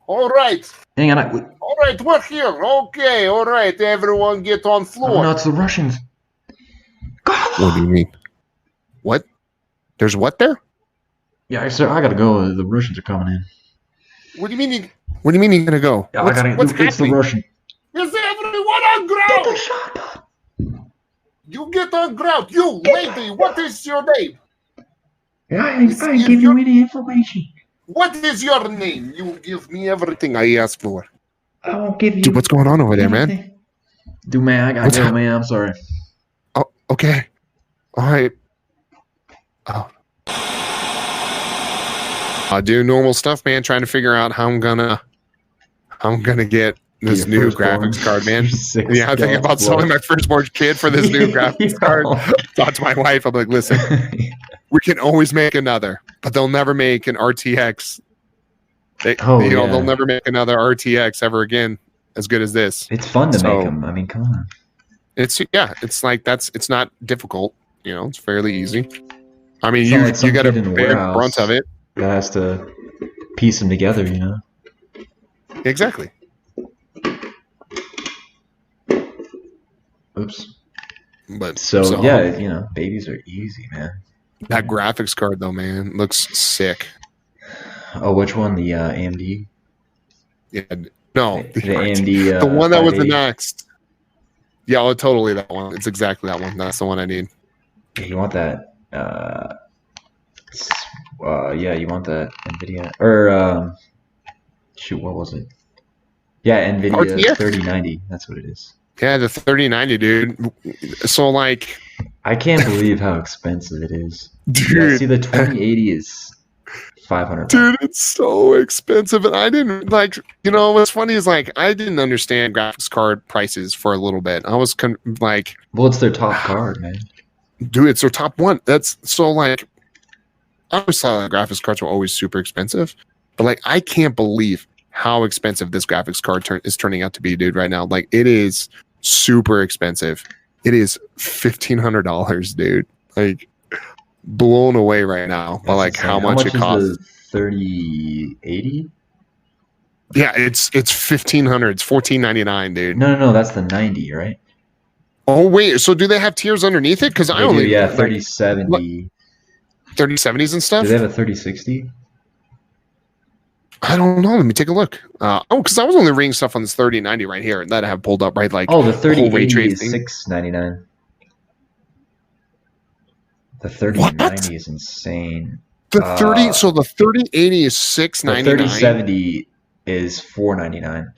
All right. Hang on. All right, we're here. Okay, all right. Everyone get on floor. Oh, no, it's the Russians. Carla! What do you mean? What? There's what there? Yeah, sir, I gotta go. The Russians are coming in. What do you mean? What do you mean you're gonna go? Yeah, what's it's happening? the Russian. Is everyone on ground? Get the shot. You get on ground. You lady, what is your name? I give you any information. What is your name? You give me everything I ask for. I won't give you. Dude, what's going on over there, man? Dude, man, I gotta go, man. I'm sorry. Oh, okay. All right. Oh. I do normal stuff, man. Trying to figure out how I'm gonna get this new graphics card, man. Yeah, I'm thinking about selling my firstborn kid for this new graphics card. Thought to my wife, I'm like, listen, we can always make another, but they'll never make an RTX. They'll never make another RTX ever again as good as this. It's fun to make them. I mean, come on. It's like it's not difficult. You know, it's fairly easy. I mean, it's you got to bear the brunt of it. That has to piece them together, you know. Exactly. Oops. But yeah, you know, babies are easy, man. That graphics card though, man, looks sick. Oh, which one? The AMD? Yeah, no, the AMD. The one that was the next. Yeah, totally that one. It's exactly that one. That's the one I need. Yeah, you want that? Yeah, you want that NVIDIA or shoot, what was it? Yeah, NVIDIA RTX? 3090. That's what it is. Yeah, the 3090, dude. So like, I can't believe how expensive it is. Dude, yeah, see, the 2080 is $500. Dude, it's so expensive, and I didn't like. You know, what's funny is like I didn't understand graphics card prices for a little bit. I was like, well, it's their top card, man. Dude, it's their top one. That's so like. I always thought that graphics cards were always super expensive, but like I can't believe how expensive this graphics card is turning out to be, dude. Right now, like it is super expensive. It is $1,500, dude. Like blown away right now by like how much it costs. 3080? Yeah, it's $1,500. It's $1,499, dude. No, that's the 90, right? Oh wait, so do they have tiers underneath it? Because I only 3070. 3070s and stuff. Do they have a 3060? I don't know. Let me take a look. Because I was only reading stuff on this 3090 right here that I have pulled up, right? Like, the 3080 is $699. The 3090 is insane. The 3080 is $699. The 3070 is $499.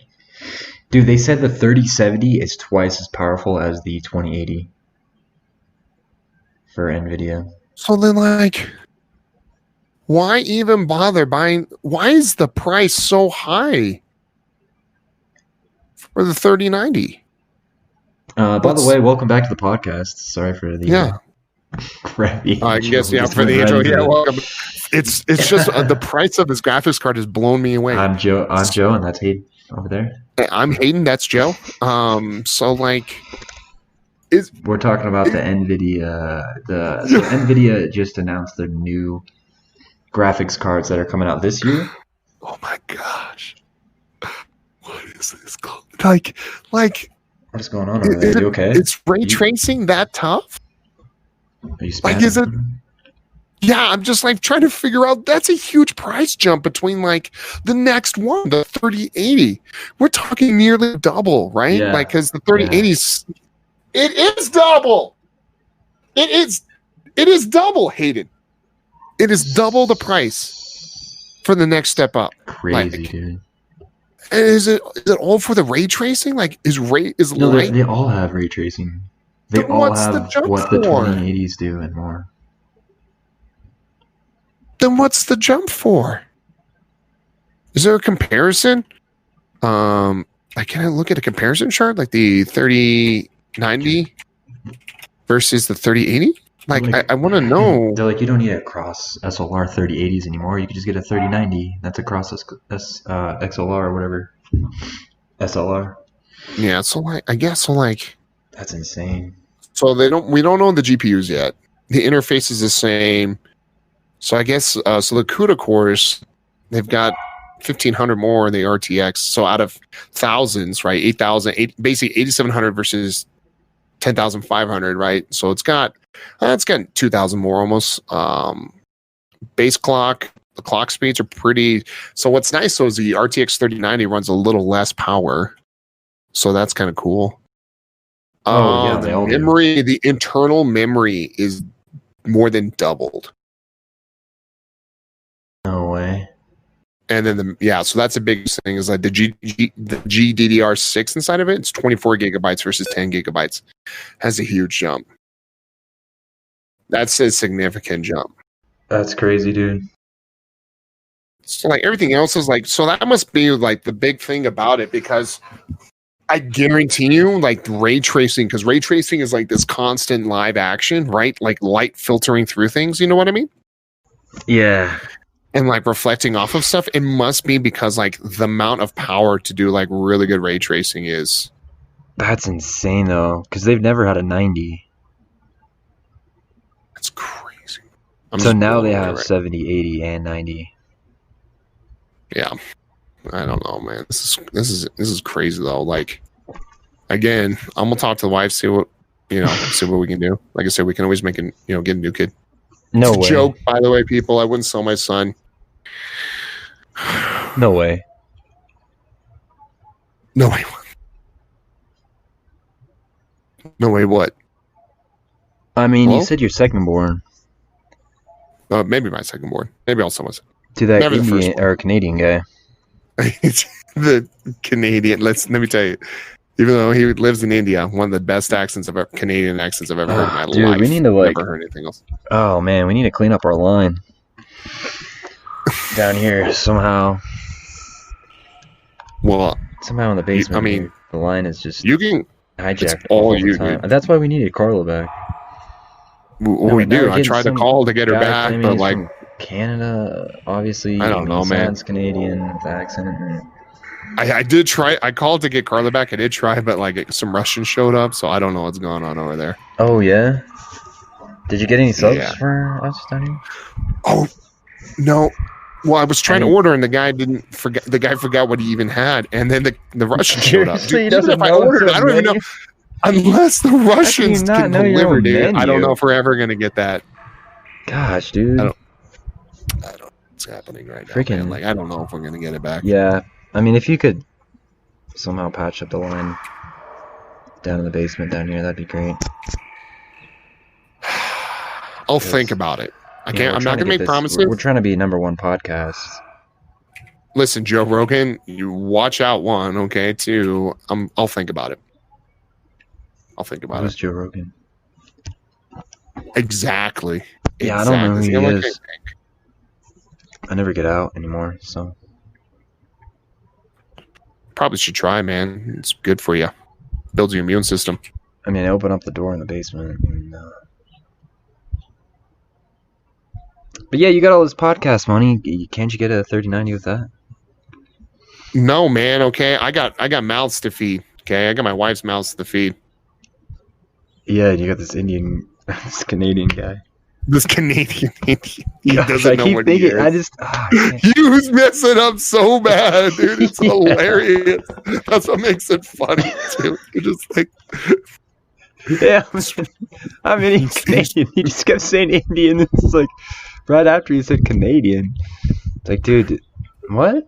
Dude, they said the 3070 is twice as powerful as the 2080 for NVIDIA. So then, like, why even bother buying? Why is the price so high for the 3090? By the way, welcome back to the podcast. Sorry for the crappy. I guess for the intro. Yeah, welcome. It's just the price of this graphics card has blown me away. I'm Joe, and that's Hayden over there. I'm Hayden. That's Joe. So like. We're talking about the NVIDIA. NVIDIA just announced their new graphics cards that are coming out this year. Oh my gosh! What is this called? Like, what is going on over there? You okay? It's ray tracing that tough? Are you like, is it? Yeah, I'm just like trying to figure out. That's a huge price jump between like the next one, the 3080. We're talking nearly double, right? Yeah. Like, because the 3080s. It is double. It is double, Hayden. It is double the price for the next step up. Crazy, dude. And is it all for the ray tracing? Like, no, light? They all have ray tracing. They all have what the 2080s do and more. Then what's the jump for? Is there a comparison? Like, can I look at a comparison chart? Like the 3090 versus the 3080? Like I want to know. They're like, you don't need a cross SLR 3080s anymore. You can just get a 3090. That's a cross XLR or whatever. SLR. Yeah, so like I guess so like that's insane. So we don't know the GPUs yet. The interface is the same. So I guess so the CUDA cores, they've got 1,500 more in the RTX. So out of thousands, right? 8,000, basically 8,700 versus 10,500, right? So it's got 2,000 more almost. Base clock, the clock speeds are pretty. So what's nice though is the RTX 3090 runs a little less power. So that's kind of cool. The memory, the internal memory is more than doubled. No way. And then so that's the biggest thing is like the GDDR6 inside of it. It's 24 gigabytes versus 10 gigabytes. Has a huge jump. That's a significant jump. That's crazy, dude. So like everything else is like, so that must be like the big thing about it, because I guarantee you like ray tracing, because ray tracing is like this constant live action, right? Like light filtering through things. You know what I mean? Yeah. And like reflecting off of stuff. It must be because like the amount of power to do like really good ray tracing is. That's insane though, because they've never had a 90. That's crazy. So now they have 70, 80, and 90. Yeah. I don't know, man. This is crazy though. Like, again, I'm gonna talk to the wife, see what we can do. Like I said, we can always get a new kid. No it's way. A joke, by the way, people. I wouldn't sell my son. No way. No way. No way. What? I mean, you said you're second born. Maybe my second born. Maybe I'll sell my son. To that Indian or Canadian guy. The Canadian. Let me tell you. Even though he lives in India, one of the best Canadian accents I've ever heard in my life. We need to never heard anything else. Oh man, we need to clean up our line down here somehow. Well, somehow in the basement. The line is just hijacked all the time. That's why we needed Carla back. We do. I tried to call to get her back, but like Canada, obviously. I don't know, man. Canadian with accent. I did try. I called to get Carla back. I did try, but like some Russians showed up, so I don't know what's going on over there. Oh yeah. Did you get any subs for us down here? Oh no. Well, I was trying to order, and the guy forgot. The guy forgot what he even had, and then the Russians showed up. Dude, even if I ordered, I don't even know. Unless the Russians can deliver, dude. I don't know if we're ever gonna get that. Gosh, dude. I don't know what's happening right now. Man. Like I don't know if we're gonna get it back. Yeah. I mean, if you could somehow patch up the line down in the basement down here, that'd be great. I'll think about it. I'm not going to make promises. We're trying to be #1 podcast. Listen, Joe Rogan, you watch out. 1, okay? 2, I'll think about it. Who's Joe Rogan? Exactly. Yeah, I don't know who he is. I never get out anymore, so. Probably should try, man. It's good for you. Builds your immune system. I mean, I open up the door in the basement. And, but yeah, you got all this podcast money. Can't you get a 3090 with that? No, man. Okay, I got mouths to feed. Okay, I got my wife's mouths to feed. Yeah, you got this Canadian guy. This Canadian Indian. He doesn't know what he is. You was messing up so bad, dude. It's hilarious. That's what makes it funny, too. You're just like... Yeah, I mean, he's Canadian. He just kept saying Indian. It's like, right after he said Canadian. It's like, dude, what?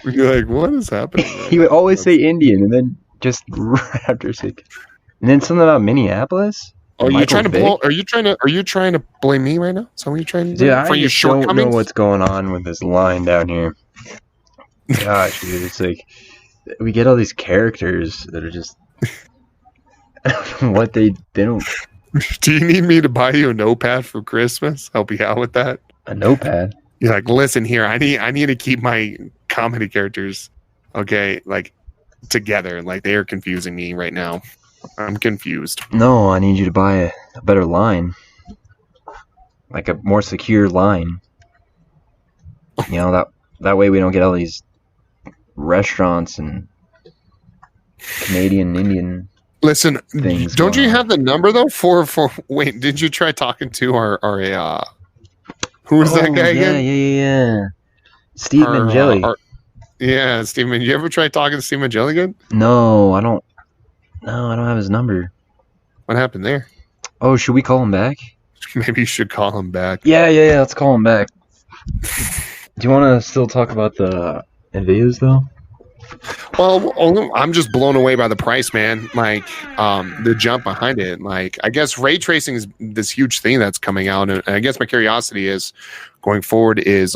You're like, what is happening? He would always say Indian, and then just right after say... And then something about Minneapolis? Are you trying to blame me right now? Is that what you're trying to do? Yeah, I just don't know what's going on with this line down here. Gosh, dude, it's like we get all these characters that are just I don't know what they don't. Do you need me to buy you a notepad for Christmas? Help you out with that? A notepad? You're like, listen here, I need to keep my comedy characters, okay, like together. Like they are confusing me right now. I'm confused. No, I need you to buy a better line. Like a more secure line. You know, that way we don't get all these restaurants and Canadian, Indian Listen, things. Don't you have the number though for wait, did you try talking to our who was that guy again? Yeah. Steve Mangeli. Yeah, Steven. You ever try talking to Steve Mangeli again? No, I don't. No, I don't have his number. What happened there? Oh, should we call him back? Maybe you should call him back. Yeah. Let's call him back. Do you want to still talk about the NVIDIAs though? Well, I'm just blown away by the price, man. Like, the jump behind it. Like, I guess ray tracing is this huge thing that's coming out, and I guess my curiosity is going forward is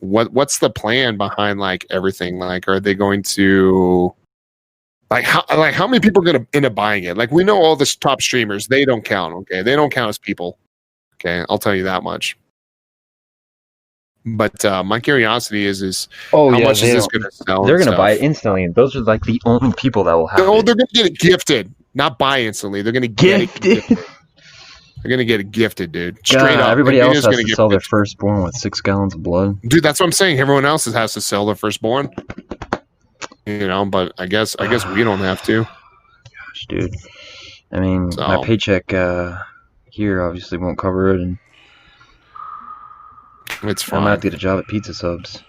what's the plan behind like everything? Like, are they going to how many people are going to end up buying it? Like, we know all the top streamers, they don't count. Okay, they don't count as people. Okay, I'll tell you that much. But my curiosity is how much is this going to sell? They're going to buy it instantly, and those are like the only people that will have it. No, they're going to get it gifted, not buy instantly. They're going to get it gifted. They're going to get it gifted, dude. Straight up. Everybody else has to sell their firstborn with 6 gallons of blood. Dude, that's what I'm saying. Everyone else has to sell their firstborn. You know, but I guess we don't have to. Gosh, dude. I mean, my paycheck here obviously won't cover it, and it's fine. I might have to get a job at Pizza Subs.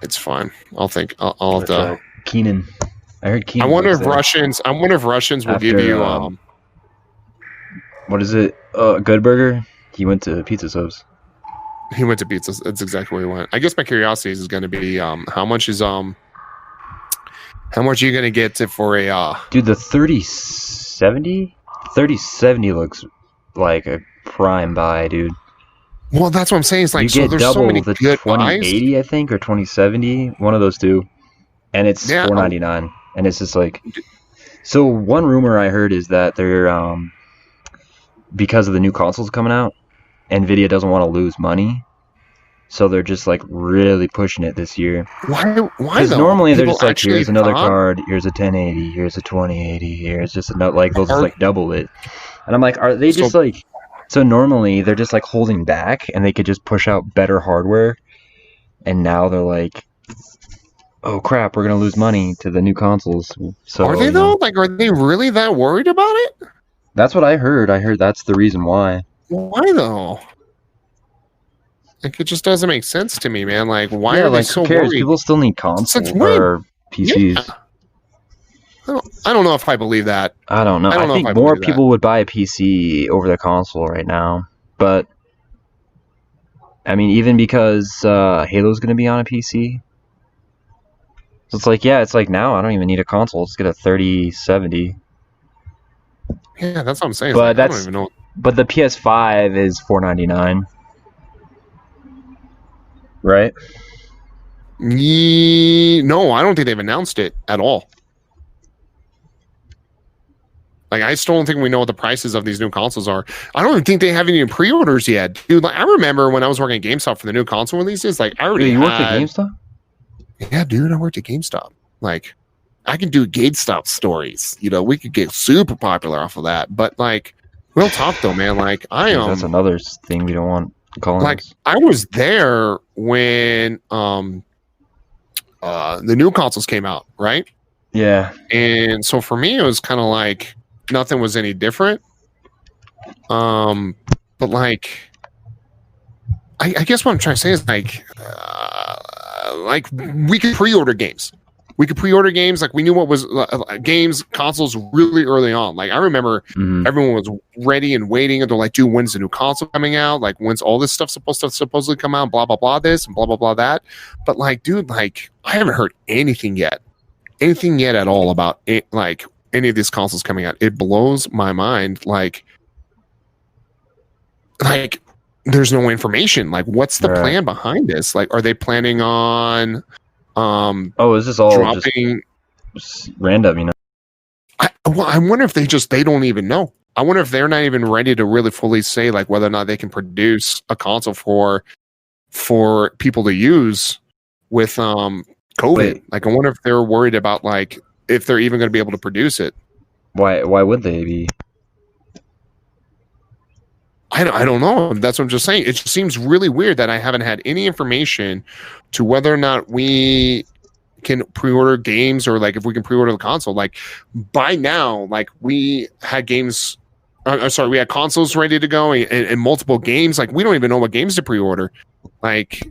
It's fine. I'll have to. Keenan. I heard Keenan. I wonder if Russians will give you what is it? Good Burger. He went to Pizza Subs. He went to Pizza. That's exactly where he went. I guess my curiosity is going to be how much are you going to get for a dude, the 3070? 3070 looks like a prime buy, dude. Well, that's what I'm saying. It's like, you get there's double so many the good 2080, buys. I think, or 2070, one of those two, and it's $499, and it's just like. So one rumor I heard is that they're because of the new consoles coming out, NVIDIA doesn't want to lose money, so they're just like really pushing it this year. Why? Because normally they're just like, here's another card, here's a 1080, here's a 2080, here's just another, like they'll just like double it, and I'm like, are they just like? So normally they're just like holding back, and they could just push out better hardware, and now they're like, oh crap, we're gonna lose money to the new consoles. So are they though? Like, are they really that worried about it? That's what I heard. I heard that's the reason why. Why though? Like, it just doesn't make sense to me, man. Like, why are they so worried? People still need consoles or PCs. Yeah. I don't know if I believe that. I don't know. I think more people would buy a PC over the console right now. But, I mean, even because Halo's going to be on a PC. So it's like, it's like now I don't even need a console. Just get a 3070. Yeah, that's what I'm saying. But I don't even know. But the PS5 is $499. Right? No, I don't think they've announced it at all. Like, I still don't think we know what the prices of these new consoles are. I don't even think they have any pre-orders yet, dude. Like, I remember when I was working at GameStop for the new console releases. Like, I already worked at GameStop? Yeah, dude, I worked at GameStop. Like, I can do GameStop stories. You know, we could get super popular off of that. But like, real talk though, man. Like, that's another thing we don't want calling. Like, I was there when the new consoles came out, right? Yeah. And so for me, it was kind of like nothing was any different. But like, I guess what I'm trying to say is like we could pre-order games. We could pre-order games. Like, we knew what was consoles really early on. Like, I remember everyone was ready and waiting. And they're like, dude, when's the new console coming out? Like, when's all this stuff supposed to supposedly come out? Blah, blah, blah, this and blah, blah, blah, that. But like, dude, like, I haven't heard anything yet at all about it, like any of these consoles coming out. It blows my mind. Like there's no information. Like, what's the plan behind this? Like, are they planning on is this all dropping just random, you know? I wonder if they don't even know. I wonder if they're not even ready to really fully say like whether or not they can produce a console for people to use with COVID. Wait. Like, I wonder if they're worried about like if they're even going to be able to produce it. Why would they be? I don't know. That's what I'm just saying. It just seems really weird that I haven't had any information to whether or not we can pre-order games or like if we can pre-order the console. Like, by now, like, we had games sorry, we had consoles ready to go and multiple games. Like, we don't even know what games to pre-order. Like,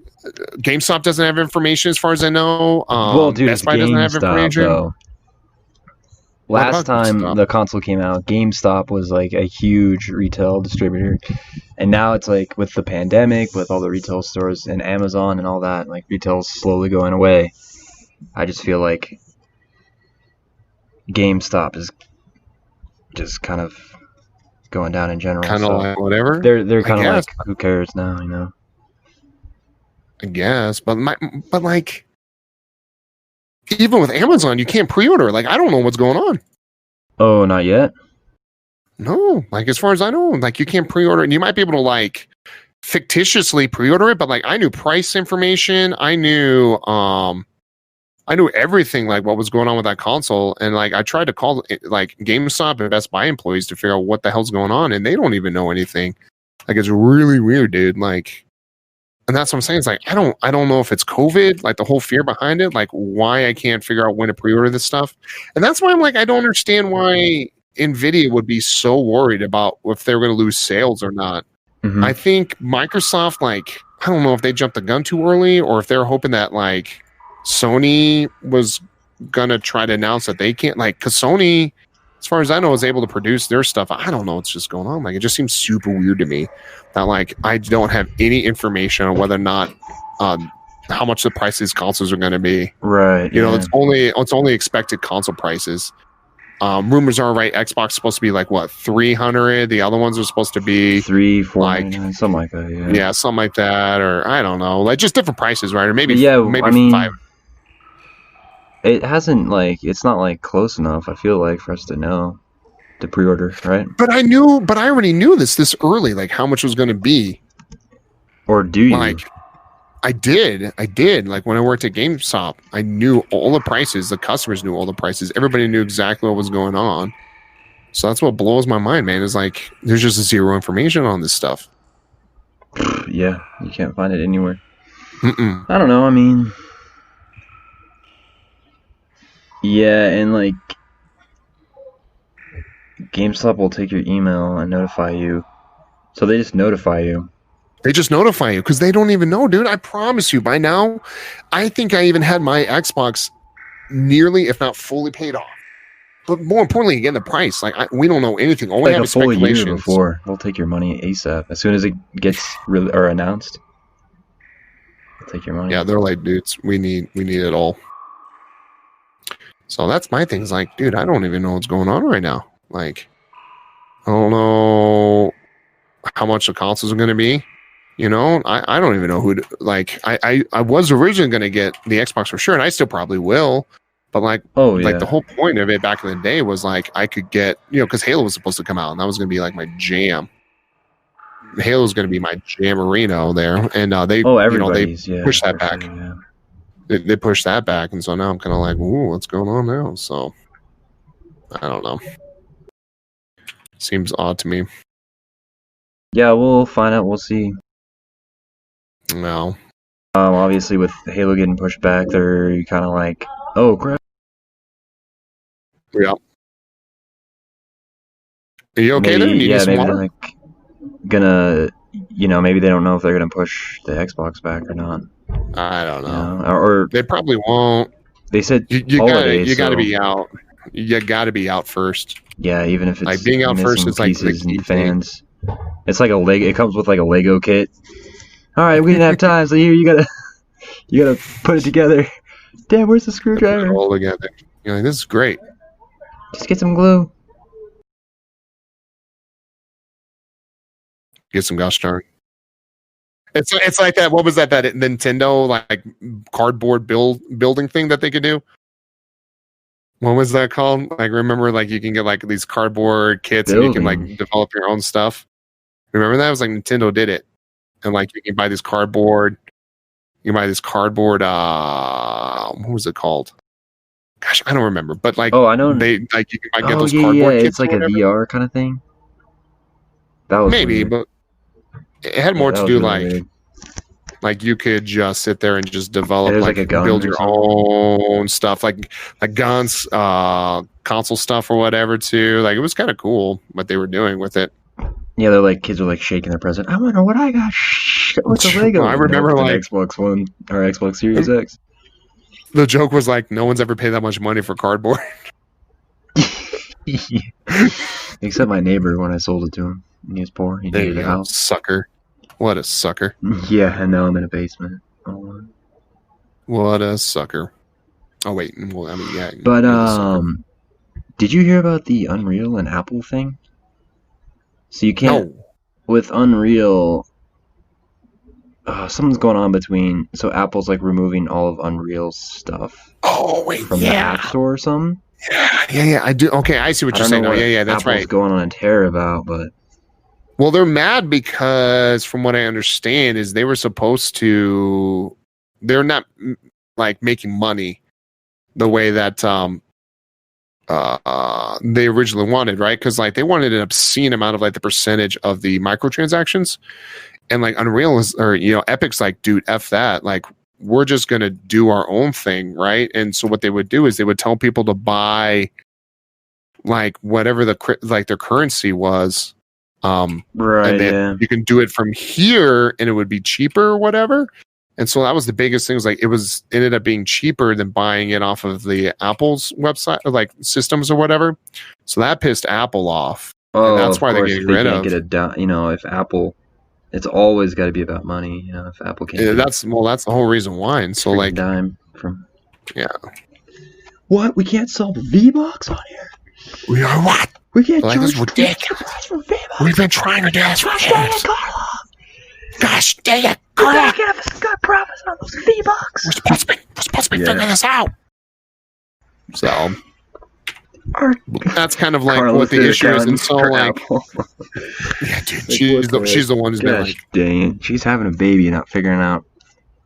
GameStop doesn't have information as far as I know. Well, dude, Best Buy doesn't have information. Though. Last time the console came out, GameStop was like a huge retail distributor, and now it's like with the pandemic, with all the retail stores and Amazon and all that, like retail's slowly going away. I just feel like GameStop is just kind of going down in general. Kind of like whatever. They're kind of like, who cares now, you know? I guess, but like, even with Amazon, you can't pre-order. Like, I don't know what's going on. Oh, not yet? No, like, as far as I know, like, you can't pre-order, and you might be able to like fictitiously pre-order it, but like, I knew price information, I knew everything, like what was going on with that console, and like, I tried to call like GameStop and Best Buy employees to figure out what the hell's going on, and they don't even know anything. Like, it's really weird, dude. Like, and that's what I'm saying. It's like, I don't know if it's COVID, like the whole fear behind it, like why I can't figure out when to pre-order this stuff. And that's why I'm like, I don't understand why Nvidia would be so worried about if they're going to lose sales or not. Mm-hmm. I think Microsoft, like, I don't know if they jumped the gun too early or if they're hoping that like Sony was going to try to announce that they can't, like, because Sony, as far as I know, is able to produce their stuff. I don't know what's just going on. Like, it just seems super weird to me that like I don't have any information on whether or not how much the price of these consoles are going to be. Right. You know, it's only expected console prices. Rumors are right. Xbox is supposed to be like what, 300. The other ones are supposed to be 300, like something like that. Yeah, something like that, or I don't know, like just different prices, right? Or maybe I mean, 5. It hasn't like it's not like close enough. I feel like for us to know to pre-order, right? But I already knew this early, like how much it was going to be. Or do you? Like, I did. Like when I worked at GameStop, I knew all the prices. The customers knew all the prices. Everybody knew exactly what was going on. So that's what blows my mind, man. Is like there's just zero information on this stuff. Yeah, you can't find it anywhere. Mm-mm. I don't know. I mean, yeah, and like GameStop will take your email and notify you. So they just notify you. They just notify you because they don't even know, dude. I promise you, by now, I think I even had my Xbox nearly, if not fully, paid off. But more importantly, again, the price. Like, we don't know anything. All we have is speculations. Like a full year before, they'll take your money ASAP. As soon as it gets announced, they'll take your money. Yeah, they're like, dudes, we need it all. So that's my thing. Is like, dude, I don't even know what's going on right now. Like, I don't know how much the consoles are going to be. You know, I don't even know who to, like, I was originally going to get the Xbox for sure, and I still probably will. But like, like the whole point of it back in the day was like I could get, you know, because Halo was supposed to come out, and that was going to be like my jam. Halo was going to be my jammerino there, and they pushed that back. Sure, yeah. They pushed that back, and so now I'm kind of like, ooh, what's going on now? So I don't know. Seems odd to me. Yeah, we'll find out. We'll see. No. Obviously, with Halo getting pushed back, they're kind of like, oh crap. Yeah. Are you okay there? Maybe they're like gonna, you know, maybe they don't know if they're gonna push the Xbox back or not. I don't know. You know? Or they probably won't. They said you gotta be out. You gotta be out first. Yeah, even if it's like being out first, it's like and fans. It's like a Lego. It comes with like a Lego kit. All right, we didn't have time, so here you gotta put it together. Damn, where's the screwdriver? Put it all together. You're like, this is great. Just get some glue. Get some gosh darn. It's like that. What was that Nintendo like cardboard building thing that they could do? What was that called? Like, remember, like you can get like these cardboard kits and you can like develop your own stuff. Remember that? It was like Nintendo did it, and like you can buy this cardboard. You can buy this cardboard. What was it called? Gosh, I don't remember. But like, I know they like you can get those cardboard kits. It's like a VR kind of thing. That was maybe, weird. But it had more to do really like. weird. Like you could just sit there and just develop, like a gun build your own stuff, like guns, console stuff or whatever too. Like it was kind of cool what they were doing with it. Yeah, they're like kids are like shaking their present. I wonder what I got. What's a Lego? I remember like Xbox One or Xbox Series X. The joke was like, no one's ever paid that much money for cardboard. Except my neighbor when I sold it to him. He was poor. He needed a house. Sucker. What a sucker. Yeah, and now I'm in a basement. Oh. What a sucker. Oh, wait. Well, I mean, yeah. But, did you hear about the Unreal and Apple thing? So you can't... No. With Unreal... something's going on between... So Apple's, like, removing all of Unreal's stuff. Oh, wait, from the App Store or something? Yeah, I do. Okay, I see what you're saying. Yeah, that's Apple's right. Going on a tear about, but... Well, they're mad because, from what I understand, is they were supposed to... They're not, like, making money the way that they originally wanted, right? Because, like, they wanted an obscene amount of, like, the percentage of the microtransactions. And, like, Unreal is... Or, you know, Epic's like, dude, F that. Like, we're just going to do our own thing, right? And so what they would do is they would tell people to buy, like, whatever their currency was. Right, and then you can do it from here and it would be cheaper or whatever. And so that was the biggest thing, was like it ended up being cheaper than buying it off of the Apple's website or like systems or whatever. So that pissed Apple off. Oh, and that's why they're getting rid of. Get it down, you know, if Apple, it's always got to be about money. You know, if Apple can't. That's the whole reason why. And so like dime from. Yeah. What? We can't sell V-Bucks on here. We are what? We can't like, this is ridiculous. We've been trying to do this for years. Gosh dang it, Carla! Give us good profits on those V-Bucks. We're supposed to be figuring this out. So that's kind of like Carla's what the issue is, and so like, Apple. Yeah, dude, she's the one who's been like, dang it, she's having a baby, not figuring out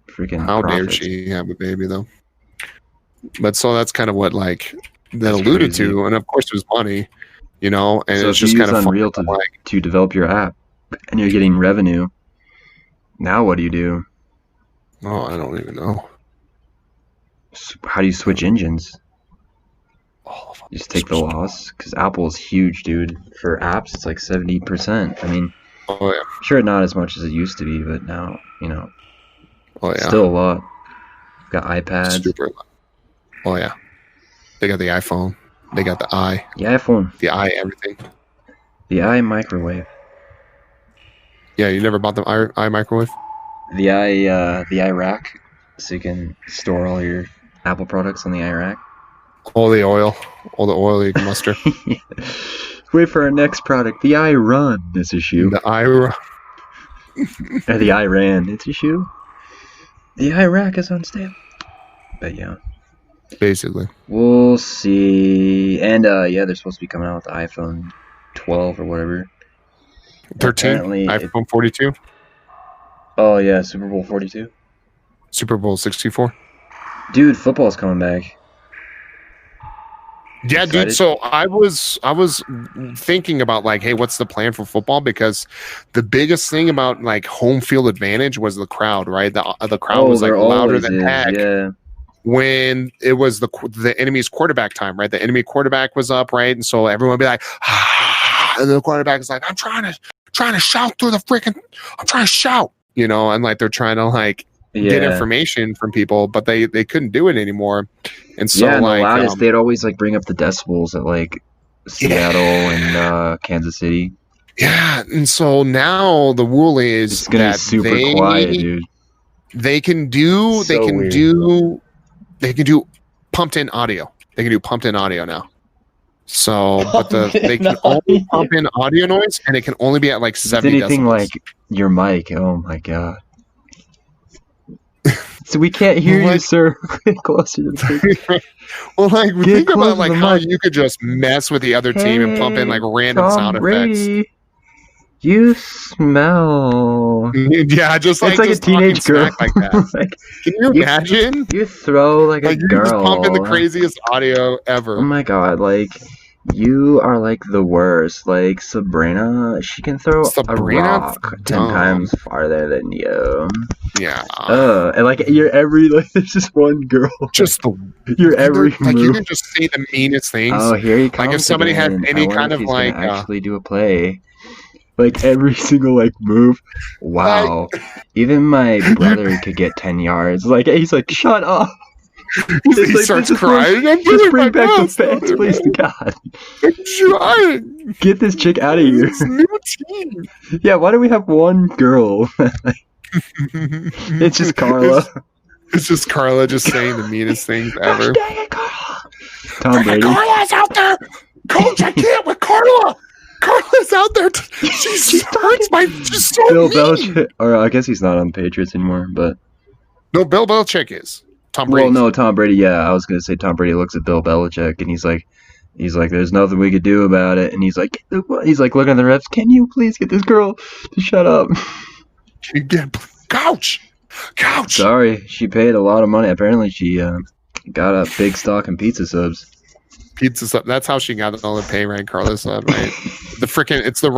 freaking. How profits. dare she have a baby though? But so that's kind of what like that alluded to, and of course it was money. You know, and so it's just kind of Unreal to develop your app, and you're getting revenue. Now what do you do? Oh, I don't even know. How do you switch engines? All of them. You just take the loss, because Apple is huge, dude. For apps, it's like 70%. I mean, sure, not as much as it used to be, but now, you know, still a lot. Got iPads. Super. Oh yeah, they got the iPhone. They got the i. The iPhone. The i everything. The i microwave. Yeah, you never bought the i microwave? The i rack, so you can store all your Apple products on the i rack. All the oil you can muster. Wait for our next product, the i run. This issue. The i run. Or the i ran. It's issue. The i rack is unstable. But yeah. Basically. We'll see. And they're supposed to be coming out with the iPhone 12 or whatever. 13? iPhone 42? Oh yeah, Super Bowl 42. Super Bowl 64. Dude, football's coming back. Yeah, dude. So I was thinking about like, hey, what's the plan for football? Because the biggest thing about like home field advantage was the crowd, right? The crowd was like louder than heck. Yeah. When it was the enemy's quarterback time, right? The enemy quarterback was up, right? And so everyone would be like, ah, and the quarterback is like, I'm trying to shout through the freaking, I'm trying to shout, you know, and like they're trying to like get information from people, but they couldn't do it anymore. And so and like the loudest, they'd always like bring up the decibels at like Seattle and Kansas City. Yeah, and so now the rule is it's gonna be super quiet, dude. They can do they can do pumped in audio. They can do pumped in audio now. So, but they can only pump in audio noise, and it can only be at like 70 anything decibels. Like your mic. Oh my god. So we can't hear you, sir. Get closer to the mic. Well, like think about like how you could just mess with the other team and pump in like random sound effects. You smell. Yeah, just like, it's like just a teenage girl. Like that. Like, can you imagine? You throw like a girl. You just pump in the craziest audio ever. Oh my god! Like You are like the worst. Like Sabrina, she can throw a rock 10 times farther than you. Yeah. And like you're every like there's just one girl. Just you're every move. Like you can just say the meanest things. Oh, here he comes. Like if somebody had any kind of like actually do a play. Like every single like move. Wow. Even my brother could get 10 yards. Like he's like, shut up. He starts crying. Just bring back the fans, please to God. I'm trying. Get this chick out of here. New team. Yeah, why do we have one girl? It's just Carla. It's just Carla just saying the meanest things ever. Dang it, Carla. Tom Brady. Carla's out there. Coach, I can't with Carla. Carla's out there. She hurts my. She's so Bill mean. Belichick. Or I guess he's not on the Patriots anymore, but. No, Bill Belichick is. Tom Brady. Well, no, Tom Brady. Yeah, I was gonna say Tom Brady looks at Bill Belichick and he's like, there's nothing we could do about it, and he's like looking at the refs. Can you please get this girl to shut up? Couch. Sorry, she paid a lot of money. Apparently, she got a big stock in pizza subs. Pizza sub. That's how she got all the pay, right? Carla said, right? It's the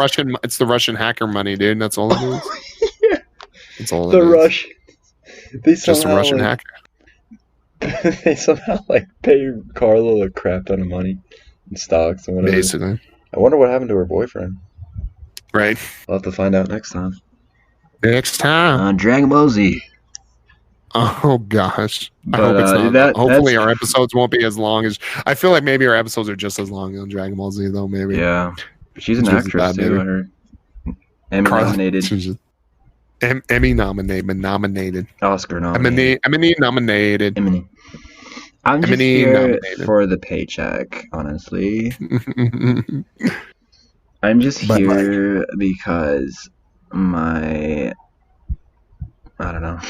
Russian hacker money, dude. That's all it is. Yeah. That's all it is. Just a Russian hacker. They somehow like pay Carla a crap ton of money in stocks and whatever. Basically. I wonder what happened to her boyfriend. Right. We'll have to find out next time. Next time on Dragon Ball Z. Oh gosh. But, I hope it's not. Hopefully our episodes won't be as long as. I feel like maybe our episodes are just as long on Dragon Ball Z though. Maybe. Yeah. She's an actress too. Her Emmy nominated. Emmy nominated. Oscar nominated. Emmy nominated. I'm just here for the paycheck, honestly. I'm just here because I don't know.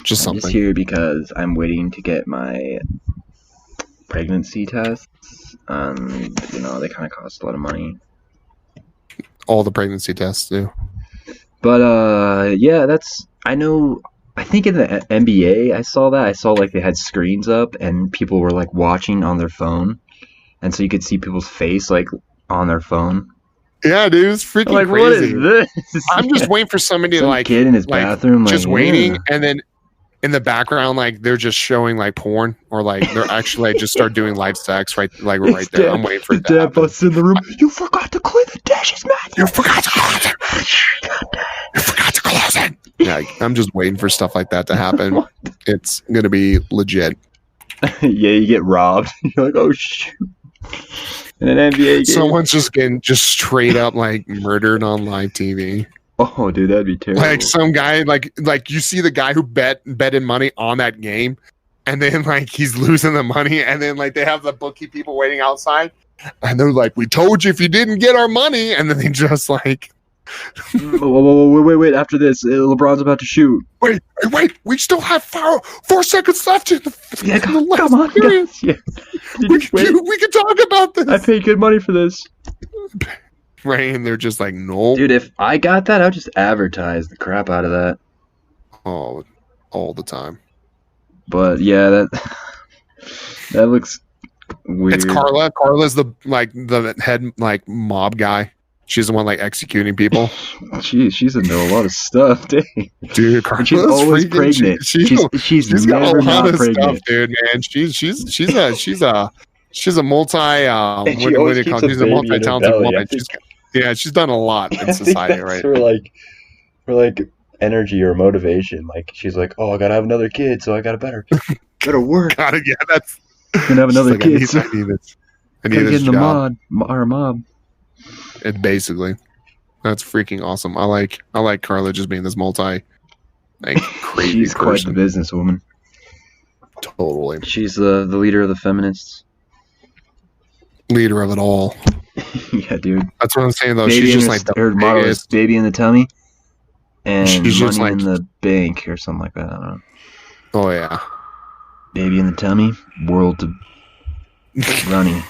Just something. I'm just here because I'm waiting to get my pregnancy tests. They kind of cost a lot of money. All the pregnancy tests do. But yeah, I think in the NBA I saw like they had screens up and people were like watching on their phone, and so you could see people's face like on their phone. Yeah, dude, it's freaking like, crazy. What is this? I'm just waiting for somebody Some to like kid in his bathroom, just waiting, and then in the background, like they're just showing like porn, or like they're actually like, just start doing live sex right there. I'm waiting for that. Dad busts in the room. You forgot to clean the dishes, man. You forgot to close it. Yeah, I'm just waiting for stuff like that to happen. It's gonna be legit. Yeah, you get robbed. You're like, oh shoot. In an NBA game. Someone's just getting straight up like murdered on live TV. Oh, dude, that'd be terrible. Like some guy, like you see the guy who betted money on that game, and then like he's losing the money, and then like they have the bookie people waiting outside, and they're like, "We told you if you didn't get our money," and then they just like, wait! After this, LeBron's about to shoot. Wait! We still have 4 seconds left in the come on, guys. Yeah. We can talk about this. I paid good money for this. Right, and they're just like, no. Dude, if I got that, I'd just advertise the crap out of that. Oh, all the time. But yeah, that looks weird. It's Carla. Carla's the head like mob guy. She's the one like executing people. She's into a lot of stuff, dang. Dude, Carla's she's always pregnant. She's got never a lot not of pregnant. stuff, dude. Man, she's a multi. What do you call? She's a multi-talented woman. She's done a lot in society, right? For like energy or motivation. Like she's like, oh, I gotta have another kid, so I gotta better work. That's gonna have another kid. I need this. I need this this job. Mob. It basically, that's freaking awesome. I like Carla just being this multi, like crazy. She's quite the businesswoman. Totally. She's the leader of the feminists. Leader of it all. Yeah, dude. That's what I'm saying though. Baby she's just like her motto is baby in the tummy, and she's just money like in the bank or something like that. I don't know. Oh yeah. Baby in the tummy, world to running.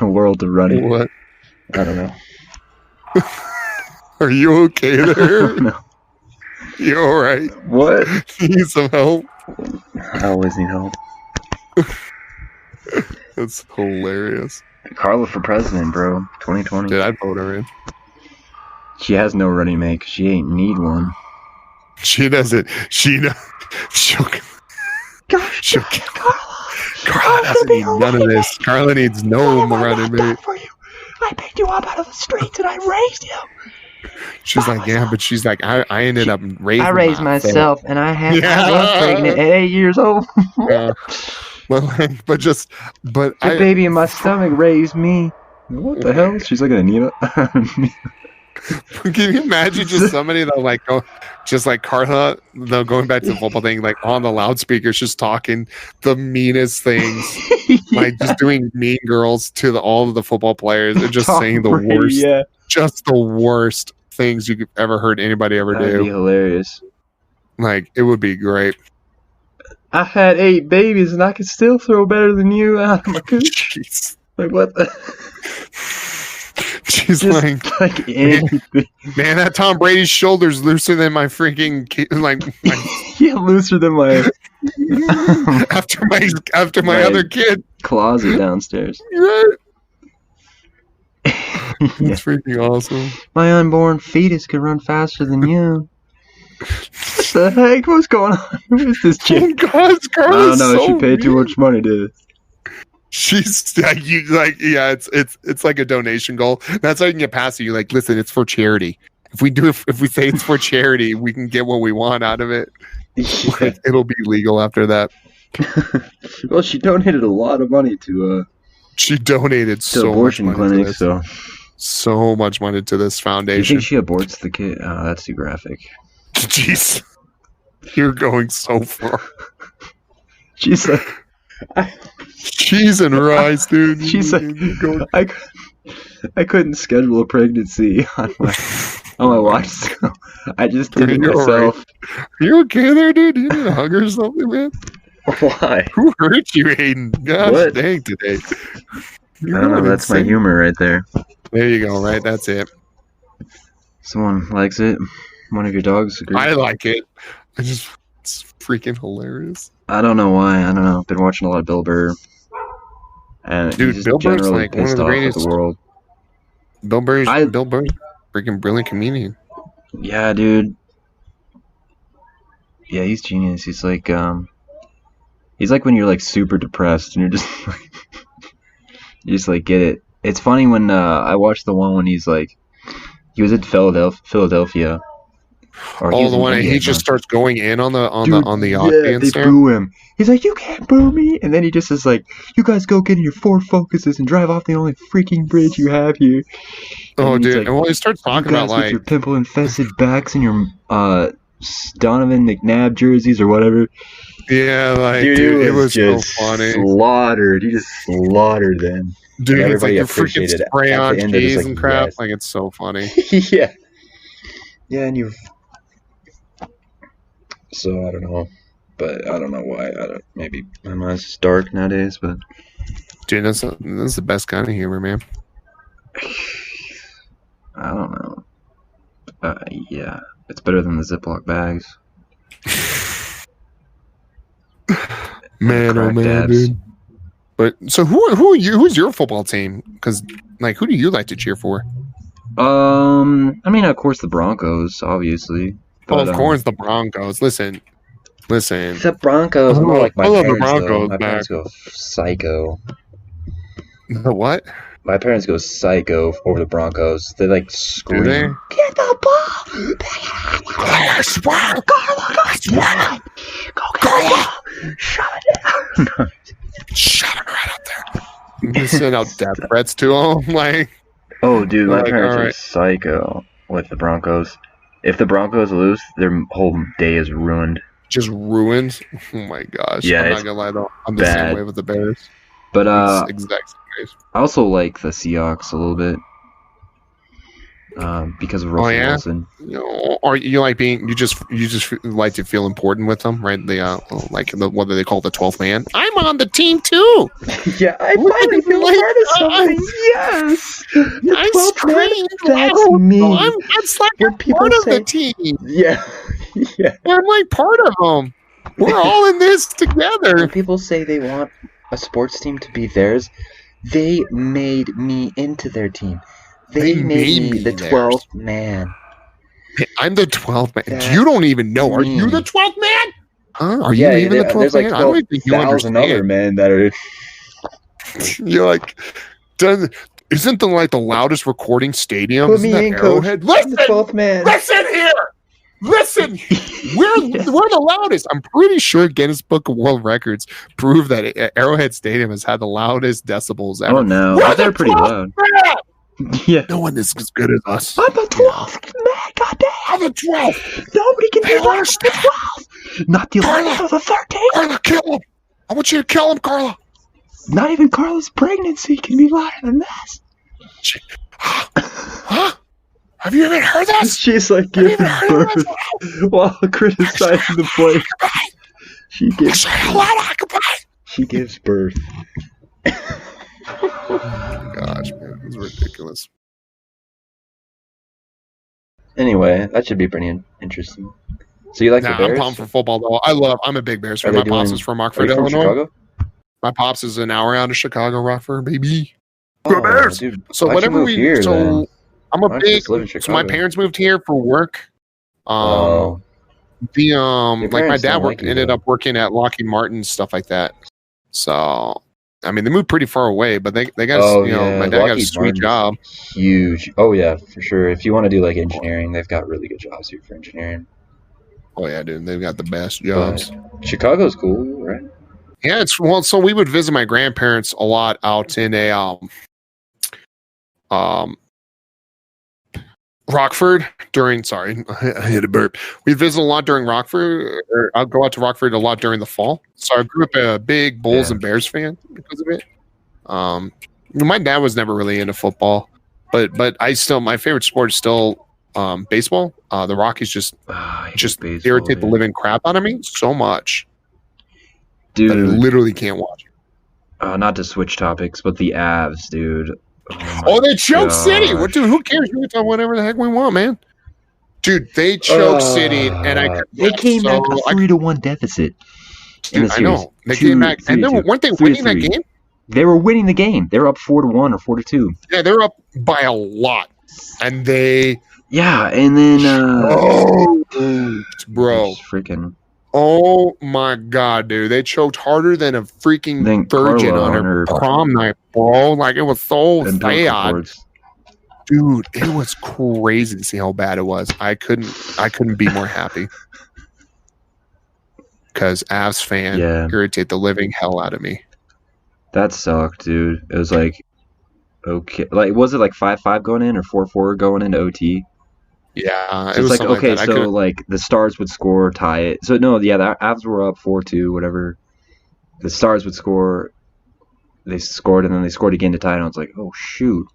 A world to running. What? I don't know. Are you okay there? No. You all right? What? You need some help? I always need help. That's hilarious. Carla for president, bro. 2020. Dude, I'd vote her in. She has no running mate. She ain't need one. She doesn't. She'll Carla doesn't need none of this. Carla needs no running mate. For you. I picked you up out of the streets and I raised you. She's like, yeah, but she's like, I ended up raising. I raised myself, and I was pregnant at 8 years old. The baby in my stomach raised me. What the hell? She's like an Anita. Can you imagine just somebody that like go, just like Carla, though, going back to the football thing, like on the loudspeakers, just talking the meanest things, like just doing mean girls to all of the football players, and just saying the worst, just the worst things you could ever heard anybody ever do. That'd be hilarious. Like, it would be great. I had 8 babies and I could still throw better than you out of my coop. Jeez. Like, what the? She's Just like anything. Man, that Tom Brady's shoulder's looser than my freaking Yeah, looser than my after my other kid closet downstairs. That's freaking awesome. My unborn fetus could run faster than you. What the heck? What's going on? Who is this chick? Oh God, I don't know. She paid too much money to. She's like, it's like a donation goal. That's how you can get past it. You're like, listen, it's for charity. If we say it's for charity, we can get what we want out of it. Yeah. It'll be legal after that. Well, she donated a lot of money to. She donated so abortion much money clinics, so much money to this foundation. You think she aborts the kid? Oh, that's too graphic. Jeez, you're going so far. She's like, cheese and rice, dude. She's like, I couldn't schedule a pregnancy on my watch, so I just did it myself. Right. Are you okay there, dude? You need a hug or something, man? Why? Who hurt you, Hayden? Gosh dang today. I don't know, that's my humor right there. There you go, right? That's it. Someone likes it. One of your dogs agrees. I like it. It's freaking hilarious. I don't know why. I don't know. Been watching a lot of Bill Burr. And dude, Bill Burr's like one of the greatest. The world. Bill Burr's freaking brilliant comedian. Yeah, dude. Yeah, he's genius. He's like when you're like super depressed and you're just like, you just like get it. It's funny when I watched the one when he was at Philadelphia. The one he just starts going in on the audience. They boo him. He's like, you can't boo me, and then he just is like, you guys go get in your Ford Focuses and drive off the only freaking bridge you have here. And dude, like, and when he starts talking about like your pimple-infested backs and your Donovan McNabb jerseys or whatever. Yeah, like dude, it was just so funny. Slaughtered. He just slaughtered them. Dude, it's like your freaking spray on cheese and crap. Yes. Like, it's so funny. Yeah. Yeah, and so I don't know, but I don't know why. Maybe my mind's just dark nowadays, but dude, that's the best kind of humor, man. I don't know. Yeah, it's better than the Ziploc bags. Man, oh man, dabs. Dude. But so who are you? Who's your football team? Because like, who do you like to cheer for? I mean, of course, the Broncos, obviously. But, of course, the Broncos. Listen. The Broncos. More like my parents, the Broncos. My parents go psycho. The what? My parents go psycho over the Broncos. They like scream. Do they? Get the ball! I swear! Carla! Go Carla! Shove it down! Shove it right up there. You send out death threats to them, like. Oh, dude, my parents are psycho with the Broncos. If the Broncos lose, their whole day is ruined. Just ruined? Oh my gosh. Yeah, I'm not gonna lie though. I'm the same way with the Bears. But exact same I also like the Seahawks a little bit. Because of Russell Wilson. Or you like being you just like to feel important with them, right? They what do they call the 12th man? I'm on the team too. Yeah, I finally feel part of something. Yes, I screamed. That's me. That's like when people part of the team. Yeah, yeah. I'm like part of them. We're all in this together. When people say they want a sports team to be theirs. They made me into their team. They made me the 12th man. I'm the 12th man. You don't even know. Are you the 12th man? Huh? Are you even the 12th there's like man? I don't even think you understand. other men that are. You're like, isn't the like the loudest recording stadium? Put me in, Arrowhead? Coach. Listen, I'm the 12th man. Listen here. Listen, we're the loudest. I'm pretty sure Guinness Book of World Records prove that Arrowhead Stadium has had the loudest decibels ever. Oh no, they're pretty loud. Yeah, no one is as good as us. I'm the 12th man. Goddamn, I'm the 12th. Nobody can be worse than the 12th. Not the 11th or the 13th. Carla, kill him. I want you to kill him, Carla. Not even Carla's pregnancy can be louder than this. Huh? Have you even heard this? She's like giving birth while criticizing the play. She gives birth. Oh my gosh, man, this is ridiculous. Anyway, that should be pretty interesting. So you like the Bears? I'm pumped for football though. I'm a big Bears fan. My pops is from Rockford, Illinois. Chicago? My pops is an hour out of Chicago, Rockford, baby. Oh, Bears. Dude, so whenever we here, so I'm a big. So my parents moved here for work. Like my dad ended up working at Lockheed Martin, stuff like that. So I mean, they moved pretty far away, but they got my dad got a sweet job. Huge. Oh yeah, for sure. If you want to do like engineering, they've got really good jobs here for engineering. Oh yeah, dude, they've got the best jobs. But Chicago's cool, right? Yeah, so we would visit my grandparents a lot out in a Rockford during. Sorry, I hit a burp. We visit a lot during Rockford. Or I'll go out to Rockford a lot during the fall. So I grew up a big Bulls and Bears fan because of it. My dad was never really into football, but my favorite sport is still baseball. The Rockies just baseball, irritate the living crap out of me so much. Dude, that I literally can't watch it. Not to switch topics, but the Avs, dude. They choked City. Well, dude, who cares? We can talk whatever the heck we want, man. Dude, they choked City, and they came back a 3-1 deficit. Dude, I know they came back, and weren't they winning that game? They were winning the game. They were up 4-1 or 4-2. Yeah, they were up by a lot, and they. Yeah, and then. Bro, freaking. Oh my god, dude! They choked harder than a freaking virgin on her prom night, bro. Like it was so bad, dude. It was crazy to see how bad it was. I couldn't be more happy because Avs fan irritate the living hell out of me. That sucked, dude. It was like okay, like was it like 5-5 going in or 4-4 going into OT? Yeah, so it was like okay, like so like the Stars would score, tie it. So no, yeah, the Avs were up 4-2, whatever. The Stars would score, they scored, and then they scored again to tie. And I was like, oh shoot!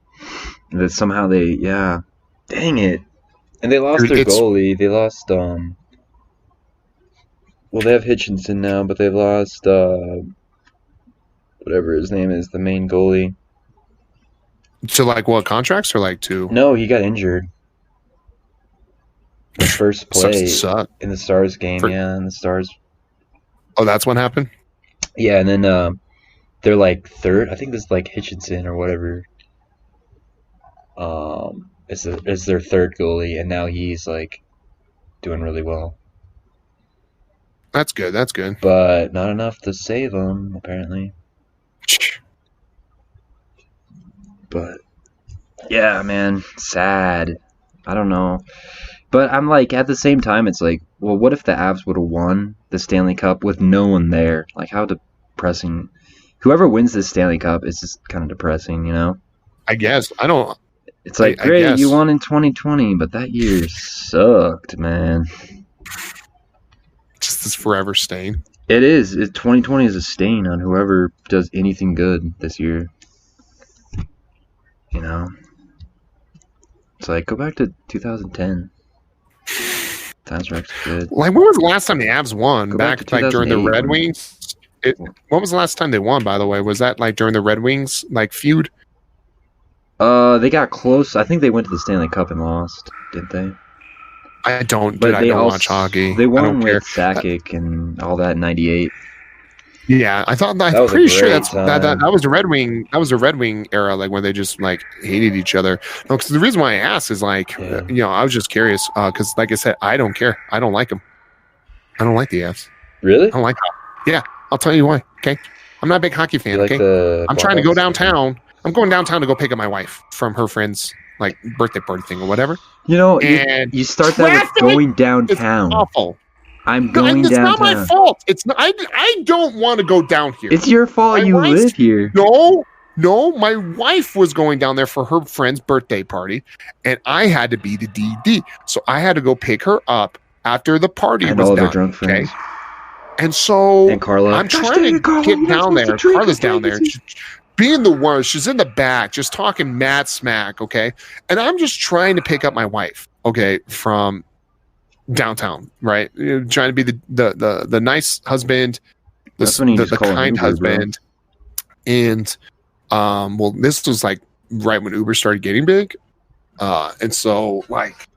And then somehow dang it! And they lost their goalie. They lost well, they have Hitchinson now, but they've lost whatever his name is, the main goalie. To like what contracts or like to? No, he got injured. The first play in the Stars game, and the Stars. Oh, that's what happened? Yeah, and then they're like third. I think this is like Hitchinson or whatever. It's their third goalie, and now he's like doing really well. That's good. That's good. But not enough to save them, apparently. But yeah, man, sad. I don't know. But I'm like, at the same time, it's like, well, what if the Avs would have won the Stanley Cup with no one there? Like, how depressing. Whoever wins this Stanley Cup is just kind of depressing, you know? I guess. I don't. It's like, great, you won in 2020, but that year sucked, man. Just this forever stain. It is. 2020 is a stain on whoever does anything good this year. You know? It's like, go back to 2010. Times were actually good. Like, when was the last time the Avs won? Back like during the Red Wings? When was the last time they won, by the way? Was that like during the Red Wings like feud? They got close. I think they went to the Stanley Cup and lost, didn't they? I don't watch hockey. They won with Sakic and all that in '98. Yeah, I thought. I'm pretty sure that was a Red Wing. That was a Red Wing era, like when they just like hated each other. No, because the reason why I asked is like, I was just curious. Because like I said, I don't care. I don't like them. I don't like the Avs. Really? I don't like them. Yeah, I'll tell you why. Okay, I'm not a big hockey fan. Like okay, I'm trying to go downtown. I'm going downtown to go pick up my wife from her friend's like birthday party thing or whatever. You know, and you start that with going downtown. It's awful. I'm going downtown. It's not my fault. It's not. I don't want to go down here. It's your fault. You live here. No. My wife was going down there for her friend's birthday party, and I had to be the DD, so I had to go pick her up after the party and was all done. Their drunk friends. Okay? And so and Carla. I'm trying to get down there. Carla's down there. Being the worst, she's in the back, just talking mad smack. Okay, and I'm just trying to pick up my wife. Okay, from downtown, right? You're trying to be the nice husband, the kind Uber, husband, bro. And well, this was like right when Uber started getting big, and so like,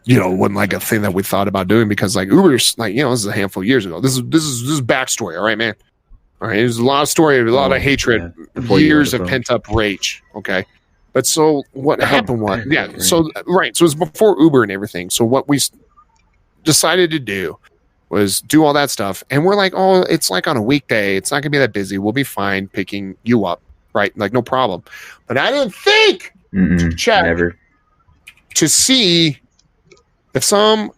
wasn't like a thing that we thought about doing because like Uber's like this is a handful of years ago. This is backstory, all right, man. All right, there's a lot of story, a lot of hatred, years of pent up rage. Okay. But so what happened was, so it was before Uber and everything. So what we decided to do was do all that stuff. And we're like, oh, it's like on a weekday. It's not going to be that busy. We'll be fine picking you up, right? Like, no problem. But I didn't think to check to see if some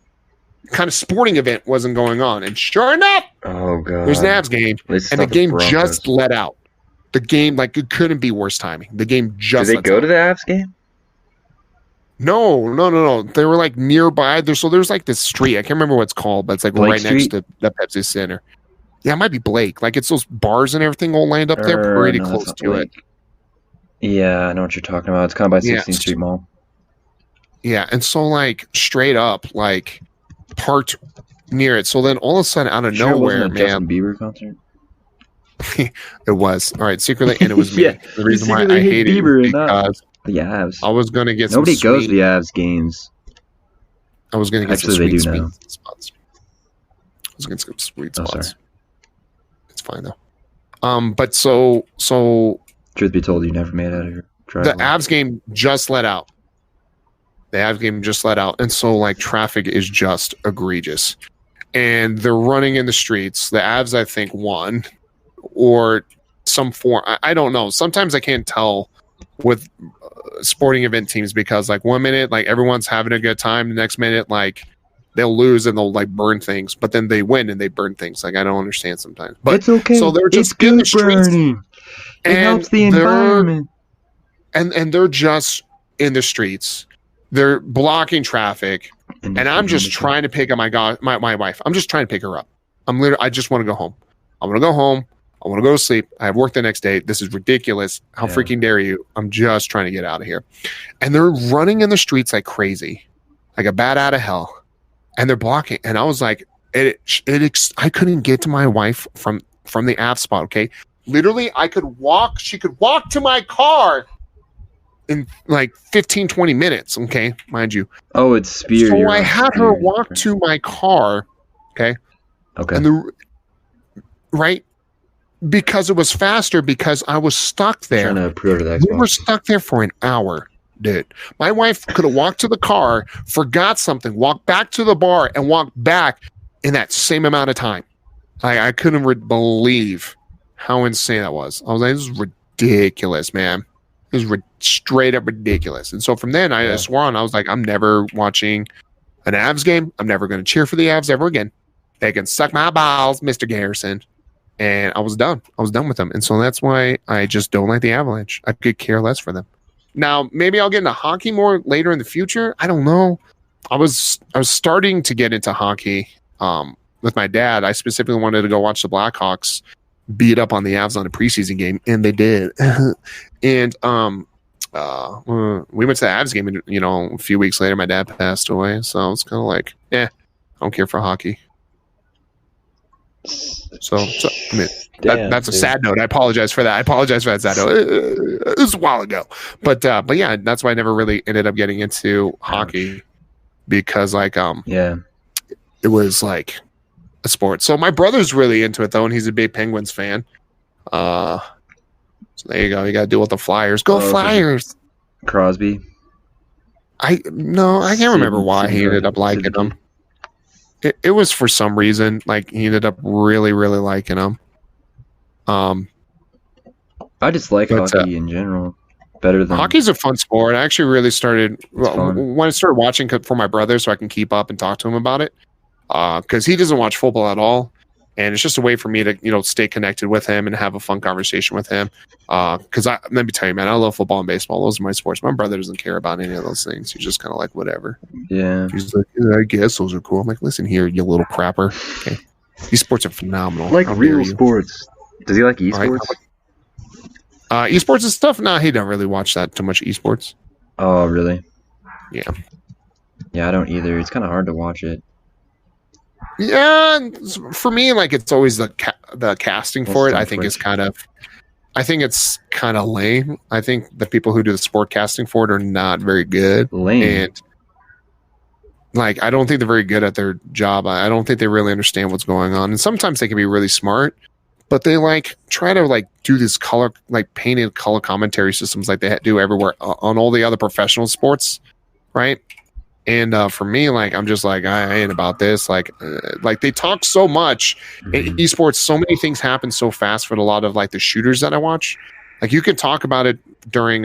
kind of sporting event wasn't going on. And sure enough, there's an Avs game. And the game just let out. The game, like, it couldn't be worse timing. The game just. Did they go to the Avs game? No. They were like nearby. There's like this street. I can't remember what it's called, but it's like Blake Street? Next to the Pepsi Center. Yeah, it might be Blake. Like it's those bars and everything all lined up there, pretty close to Blake. It. Yeah, I know what you're talking about. It's kind of by 16th Street Mall. Yeah, and so like straight up, like parked near it. So then all of a sudden, out of nowhere, man. Justin Bieber concert. It was all right secretly, and it was me. The reason why I hated Bieber it because the Avs. I was gonna get nobody goes to the Avs games. I was gonna get some sweet spots. I was gonna get some sweet spots. Sorry. It's fine though. But so truth be told, you never made it out of your driveway. The Avs game just let out. And so like traffic is just egregious, and they're running in the streets. The Avs, I think, won. Or some form. I don't know. Sometimes I can't tell with sporting event teams because like 1 minute like everyone's having a good time, the next minute like they'll lose and they'll like burn things, but then they win and they burn things. Like I don't understand sometimes. But it's okay. So they're just in the streets. It helps the environment. And they're just in the streets. They're blocking traffic, and I'm just trying to pick up my wife. I'm just trying to pick her up. I just want to go home. I want to go home. I want to go to sleep. I have work the next day. This is ridiculous. How freaking dare you? I'm just trying to get out of here. And they're running in the streets like crazy, like a bat out of hell. And they're blocking. And I was like, I couldn't get to my wife from the Avs spot, okay? Literally, she could walk to my car in like 15, 20 minutes, okay? Mind you. Oh, it's Spear. So I had her walk to my car, okay? Okay. And right? Because it was faster because I was stuck there. Trying to pre-order the Xbox. We were stuck there for an hour, dude. My wife could have walked to the car, forgot something, walked back to the bar, and walked back in that same amount of time. I couldn't believe how insane that was. I was like, this is ridiculous, man. It was straight up ridiculous. And so from then, I swore on. I was like, I'm never watching an Avs game. I'm never going to cheer for the Avs ever again. They can suck my balls, Mr. Garrison. And I was done. I was done with them. And so that's why I just don't like the Avalanche. I could care less for them. Now, maybe I'll get into hockey more later in the future. I don't know. I was starting to get into hockey with my dad. I specifically wanted to go watch the Blackhawks beat up on the Avs on a preseason game, and they did. And we went to the Avs game, and a few weeks later, my dad passed away. So it's kind of like, I don't care for hockey. So I mean, that's a sad note. I apologize for that. Sad note. It was a while ago, but yeah, that's why I never really ended up getting into hockey because it was like a sport. So my brother's really into it though, and he's a big Penguins fan. So there you go. You got to deal with the Flyers. Go Flyers! Crosby. I can't remember why he ended up liking them. It was for some reason. Like he ended up really, really liking them. I just like hockey in general better than hockey's a fun sport. I actually really started when I started watching for my brother, so I can keep up and talk to him about it. Because he doesn't watch football at all, and it's just a way for me to stay connected with him and have a fun conversation with him. Because let me tell you, man, I love football and baseball. Those are my sports. My brother doesn't care about any of those things. He's just kind of like whatever. Yeah. He's like, yeah, I guess those are cool. I'm like, listen here, you little crapper. Okay, these sports are phenomenal. Like real sports. Does he like esports? Esports and stuff? Nah, he don't really watch that too much esports. Oh, really? Yeah. Yeah, I don't either. It's kind of hard to watch it. Yeah, for me, like it's always the casting for it. I think it's kind of lame. I think the people who do the sport casting for it are not very good. Lame. And like I don't think they're very good at their job. I don't think they really understand what's going on. And sometimes they can be really smart, but they like try to like do this color, like painted color commentary systems like they do everywhere on all the other professional sports, right? And for me, like I'm just like I ain't about this. Like they talk so much in esports. So many things happen so fast for a lot of like the shooters that I watch. Like you can talk about it during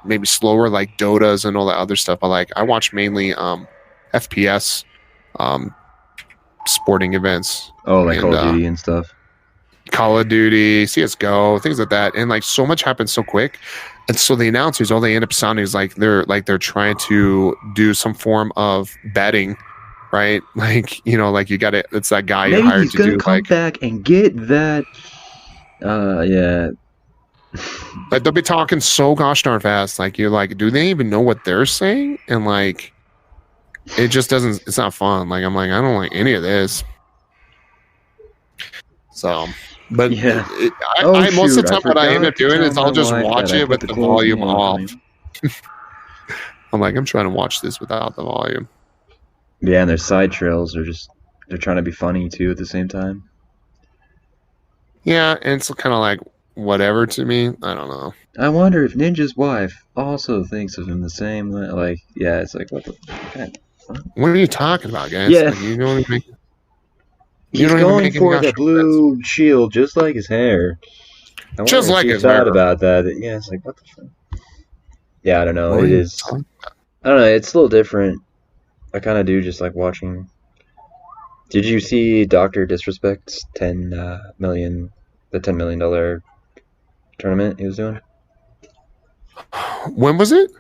maybe slower like Dotas and all that other stuff. But like I watch mainly FPS sporting events. Oh, like Call of Duty and stuff. Call of Duty, CS:GO, things like that, and like so much happens so quick, and so the announcers, all they end up sounding is like they're trying to do some form of betting, right? Like like you got it. It's that guy you hired to do come back and get that. Yeah. Like they'll be talking so gosh darn fast. Like you're like, do they even know what they're saying? And like, it just doesn't. It's not fun. Like I'm like, I don't like any of this. So. But yeah. Most of the time what I end up doing is I'll just watch it with the volume off. I'm like, I'm trying to watch this without the volume. Yeah, and their side trails are they're trying to be funny too at the same time. Yeah, and it's kind of like whatever to me. I don't know. I wonder if Ninja's wife also thinks of him the same way. Like, yeah, it's like what the heck? What are you talking about, guys? Yeah. Like, you don't even make. He's going for the blue shield, just like his hair. Just like his hair. About that. Yeah, it's like, what the fuck? Yeah, I don't know. It is. I don't know. It's a little different. I kind of do just like watching. Did you see Dr. Disrespect's $10 million tournament he was doing? When was it?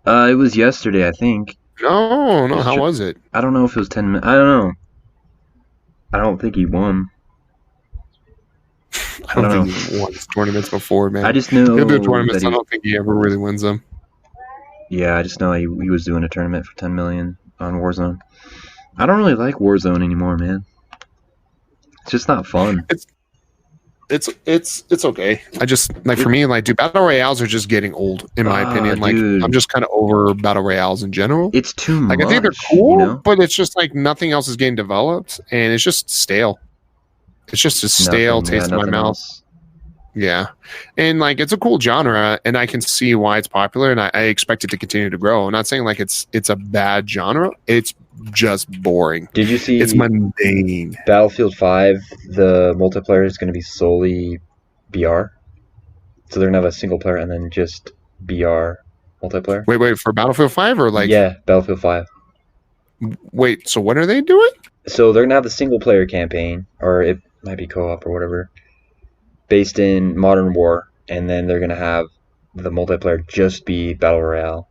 It was yesterday, I think. No. How was it? I don't know if it was 10 minutes. I don't know. I don't think he won. I don't think he won his tournaments before, man. I just know he'll do tournaments. I don't think he ever really wins them. Yeah, I just know he was doing a tournament for 10 million on Warzone. I don't really like Warzone anymore, man. It's just not fun. It's okay. I just like for me, like, dude, battle royales are just getting old, in my opinion. Like, dude. I'm just kind of over battle royales in general. It's too much. Like, I think they're cool, but it's just like nothing else is getting developed, and it's just stale. It's just a stale taste in my mouth. Else. Yeah, and like it's a cool genre, and I can see why it's popular, and I expect it to continue to grow. I'm not saying like it's a bad genre. It's just boring. Did you see? It's mundane. Battlefield 5, the multiplayer is going to be solely BR, so they're going to have a single player and then just BR multiplayer. Wait, for Battlefield 5 or like? Yeah, Battlefield 5. Wait, so what are they doing? So they're going to have the single player campaign, or it might be co-op or whatever, based in Modern War, and then they're going to have the multiplayer just be Battle Royale.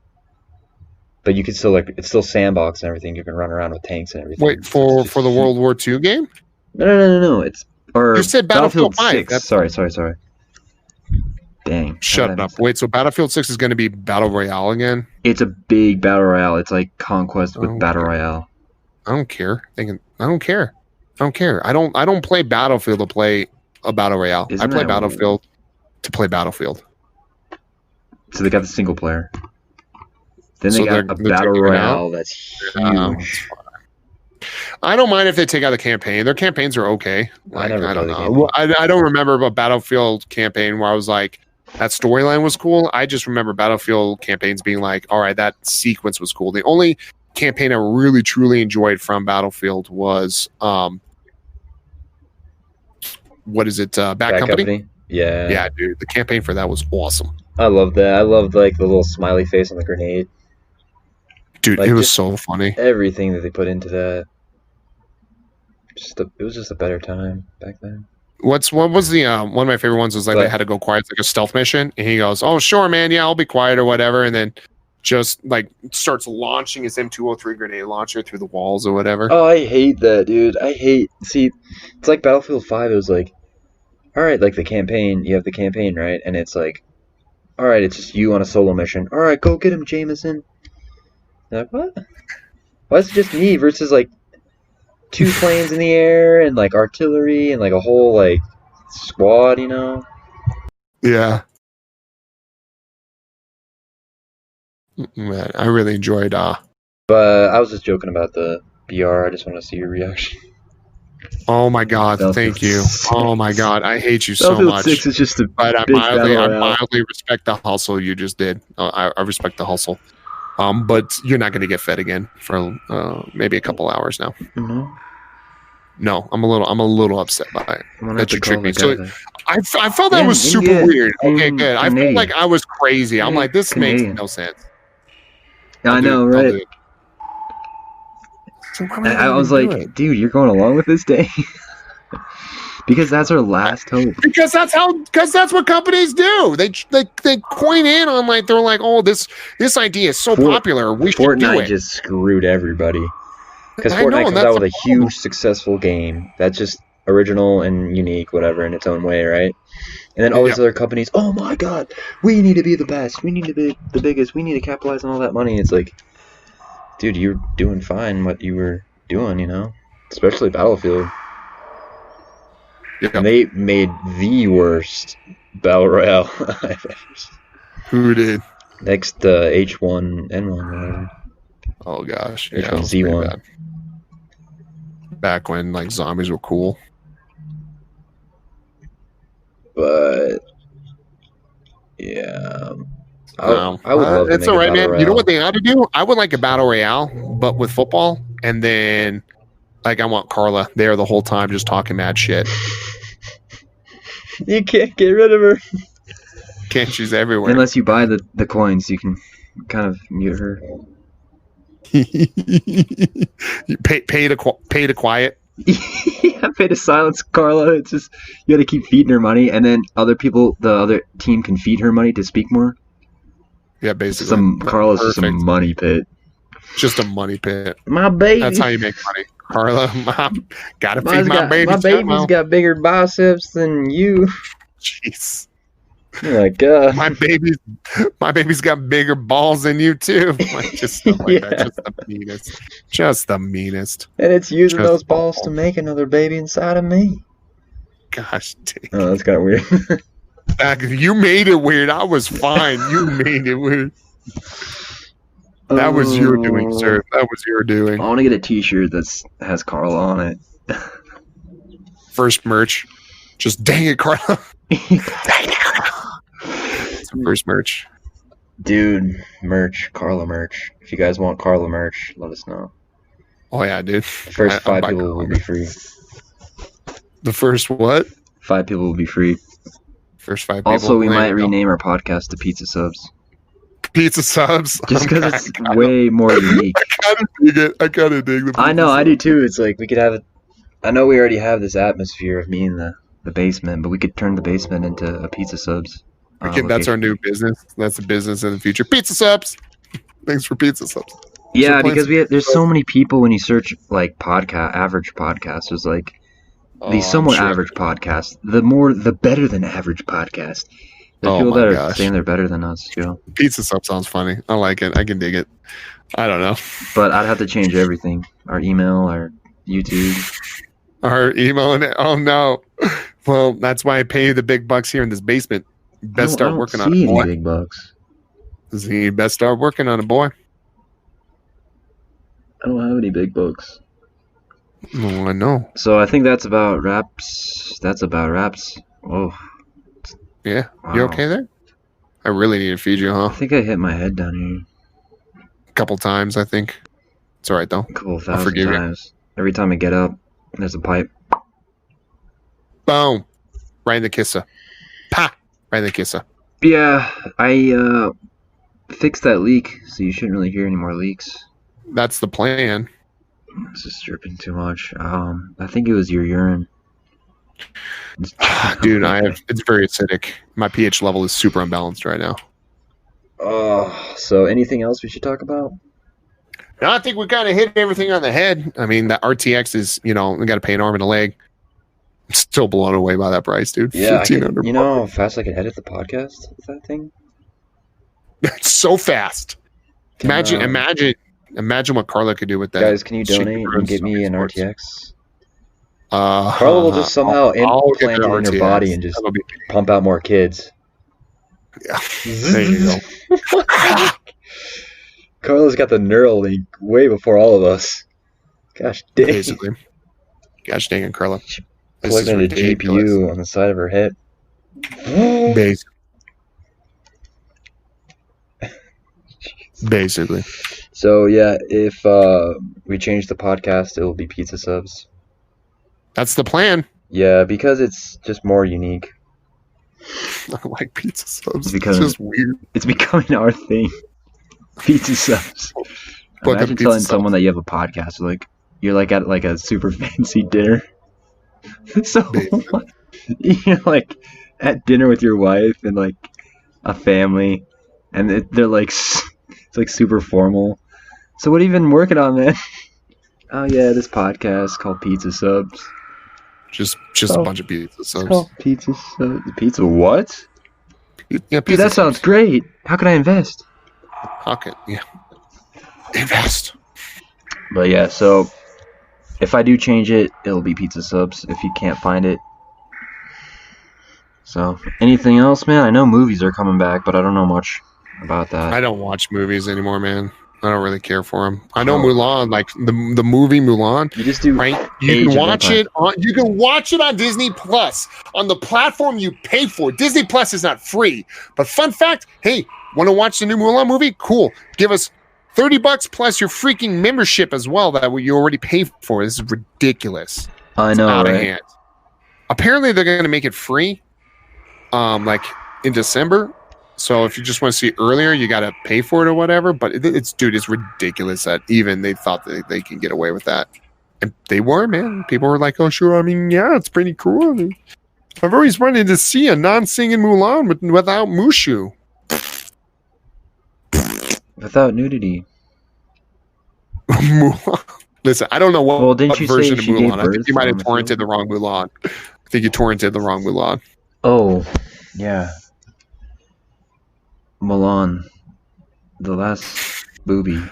But you can still, like, it's still sandbox and everything. You can run around with tanks and everything. Wait, for the World War II game? No. It's you said Battlefield 5. 6. Sorry. Dang. Shut up. Wait, so Battlefield 6 is going to be Battle Royale again? It's a big Battle Royale. It's like Conquest with Battle Royale. I don't care. I don't care. I don't play Battlefield to play a Battle Royale. I play Battlefield to play Battlefield. So they got the single player. Then they got a Battle Royale that's huge. I don't mind if they take out the campaign. Their campaigns are okay. Like, I don't know. I don't remember a Battlefield campaign where I was like, that storyline was cool. I just remember Battlefield campaigns being like, all right, that sequence was cool. The only campaign I really truly enjoyed from Battlefield was what is it? Bad Company? Yeah. Yeah, dude. The campaign for that was awesome. I love that. I loved like the little smiley face on the grenade. Dude, like, it was so funny. Everything that they put into that. It was just a better time back then. What was the one of my favorite ones was like they had to go quiet. It's like a stealth mission, and he goes, "Oh, sure, man, yeah, I'll be quiet or whatever," and then just like starts launching his M203 grenade launcher through the walls or whatever. Oh, I hate that, dude. See, it's like Battlefield 5. It was like, all right, like the campaign. You have the campaign, right? And it's like, all right, it's just you on a solo mission. All right, go get him, Jameson. Like, what? Why is it just me versus like 2 planes in the air and like artillery and like a whole like squad, you know? Yeah. Man, I really enjoyed But I was just joking about the BR. I just want to see your reaction. Oh my god, thank you. Oh my god, I hate you so much. 6 is just but I mildly respect the hustle you just did. I respect the hustle. But you're not going to get fed again for maybe a couple hours now. Mm-hmm. No, I'm a little upset by it that you tricked me. So I felt that was super weird. Okay, good. I felt like I was crazy. I'm like, this makes no sense. I know, right? So I was like, dude, you're going along with this day? Because that's our last hope. Because that's what companies do. They coin in on like they're like, oh, this idea is so popular. We should do it. Fortnite just screwed everybody. Because Fortnite comes out with a huge successful game that's just original and unique, whatever, in its own way, right? And then all these other companies, oh my god, we need to be the best. We need to be the biggest. We need to capitalize on all that money. It's like, dude, you're doing fine what you were doing, you know? Especially Battlefield. Yep. And they made the worst Battle Royale I've ever seen. Who did? Next, H1N1, whatever. Oh gosh, yeah, H1Z1. Back when like zombies were cool. But yeah, I would love. It's all right, man. Royale. You know what they ought to do? I would like a Battle Royale, but with football, and then like I want Carla there the whole time just talking mad shit. You can't get rid of her. Can't, she's everywhere. Unless you buy the coins, you can kind of mute her. You pay to quiet. Yeah, pay to silence Carla. It's just you got to keep feeding her money, and then the other team can feed her money to speak more. Yeah, basically. Carla's just a money pit. Just a money pit. My baby. That's how you make money. Carla, mom, gotta feed my baby. My baby's got bigger biceps than you. Jeez. You're like, my baby's got bigger balls than you too. Like, just stuff like that. Just the meanest. Just the meanest. And it's using those balls to make another baby inside of me. Gosh dang. Oh, that's kind of weird. You made it weird. I was fine. You made it weird. That was your doing, sir. That was your doing. I want to get a T-shirt that has Carla on it. First merch. Just dang it, Carla. Dang it, Carla. It's the first merch. Dude, merch. Carla merch. If you guys want Carla merch, let us know. Oh, yeah, dude. The first 5 people will be free. The first what? 5 people will be free. First 5 people. Also, we might rename our podcast to Pizza Subs. Pizza Subs. Just because it's way more unique. I kind of dig the I know, I do too. It's like we could have it. I know we already have this atmosphere of me in the basement, but we could turn the basement into a Pizza Subs. That's our new business. That's the business in the future. Pizza Subs. Thanks for Pizza Subs. Yeah, because there's so many people when you search like average podcasts. There's like these somewhat average podcasts. The better than average podcast. There's people that are saying they're better than us, Joe. Pizza Sub sounds funny. I like it. I can dig it. I don't know. But I'd have to change everything. Our email, our YouTube. Our email and oh no. Well, that's why I pay you the big bucks here in this basement. Best start working on it, boy. Big bucks. You best start working on it, boy. I don't have any big bucks. Oh, I know. So I think that's about wraps. Oh, Yeah. wow. You okay there? I really need to feed you, huh? I think I hit my head down here A couple times, I think. It's all right, though. a couple I'll thousand forgive times. Every time I get up, there's a pipe. Boom. Right in the kisser. Pa! Right in the kisser. Yeah, I fixed that leak, so you shouldn't really hear any more leaks. That's the plan. It's just dripping too much. I think it was your urine. Dude, it's very acidic. My pH level is super unbalanced right now. Oh, so anything else we should talk about? No, I think we kind of hit everything on the head. I mean, that RTX is, we got to pay an arm and a leg. I'm still blown away by that price, dude. Yeah, you know how fast I can edit the podcast with that thing? It's so fast. Imagine what Carla could do with that. Guys, can you donate and get me an RTX? Carla will just somehow implant it in your body and just pump out more kids. Yeah, there you go. Carla's got the neural link way before all of us. Gosh dang. Basically. Gosh dang it, Carla. Plugged in a GPU on the side of her hip. Basically. So yeah, if we change the podcast, it will be pizza subs. That's the plan. Yeah, because it's just more unique. I like pizza subs. It's just weird. It's becoming our thing. Pizza subs. Imagine telling someone that you have a podcast, you're like at like a super fancy dinner. So you're like at dinner with your wife and like a family, and they're like, it's like super formal. So what have you been working on, man? Oh yeah, this podcast called Pizza Subs. Just a bunch of pizza subs. It's called Pizza Subs. Pizza what? Yeah, dude, that sounds great. How can I invest? Invest. But yeah, so if I do change it, it'll be Pizza Subs if you can't find it. So, anything else, man? I know movies are coming back, but I don't know much about that. I don't watch movies anymore, man. I don't really care for them. I know Mulan, like the movie Mulan. You just do right. You can watch it on. You can watch it on Disney Plus on the platform you pay for. Disney Plus is not free. But fun fact, hey, want to watch the new Mulan movie? Cool. Give us $30 plus your freaking membership as well that you already pay for. This is ridiculous. I know, out right? of hand. Apparently, they're going to make it free, like in December. So if you just want to see it earlier, you got to pay for it or whatever. But it's ridiculous that even they thought that they can get away with that. And they were, man. People were like, oh, sure. I mean, yeah, it's pretty cool. I mean, I've always wanted to see a non-singing Mulan without Mushu. Without nudity. Listen, I don't know what didn't you version say of she Mulan. gave I think birth you might have on the torrented field? the wrong Mulan. I think you torrented the wrong Mulan. Oh, yeah. Mulan. The last booby.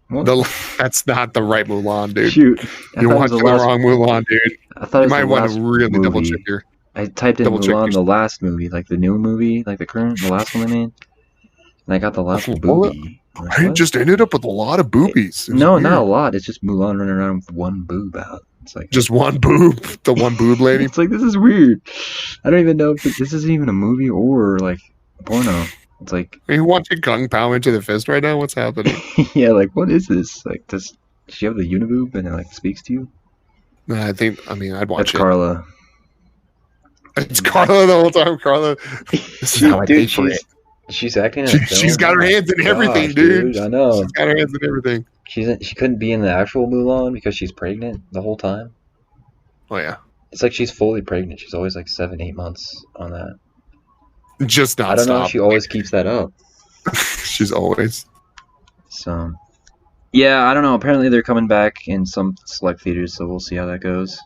That's not the right Mulan, dude. Shoot. You watched the wrong Mulan, dude. I thought it was you might the want last to really movie. double check here. I typed in Mulan, the last movie, like the new movie, like the last one they made. And I got the last booby. Like, I just ended up with a lot of boobies. No, not a lot. It's just Mulan running around with one boob out. It's like just one boob, the one boob lady. It's like, this is weird. I don't even know if this isn't even a movie or like a porno. It's like, are you watching Kung Pao into the fist right now? What's happening? Yeah, like what is this? Like, does she have the uniboob and it like speaks to you? I'd watch That's it. Carla. It's Carla the whole time. Carla. This is how I pay for it. She's acting. She's got her hands in everything, dude. I know. She's got her hands in everything. She couldn't be in the actual Mulan because she's pregnant the whole time. Oh yeah. It's like she's fully pregnant. She's always like 7-8 months on that. Just not. I don't know if she always keeps that up. She's always. So, yeah, I don't know. Apparently they're coming back in some select theaters, so we'll see how that goes.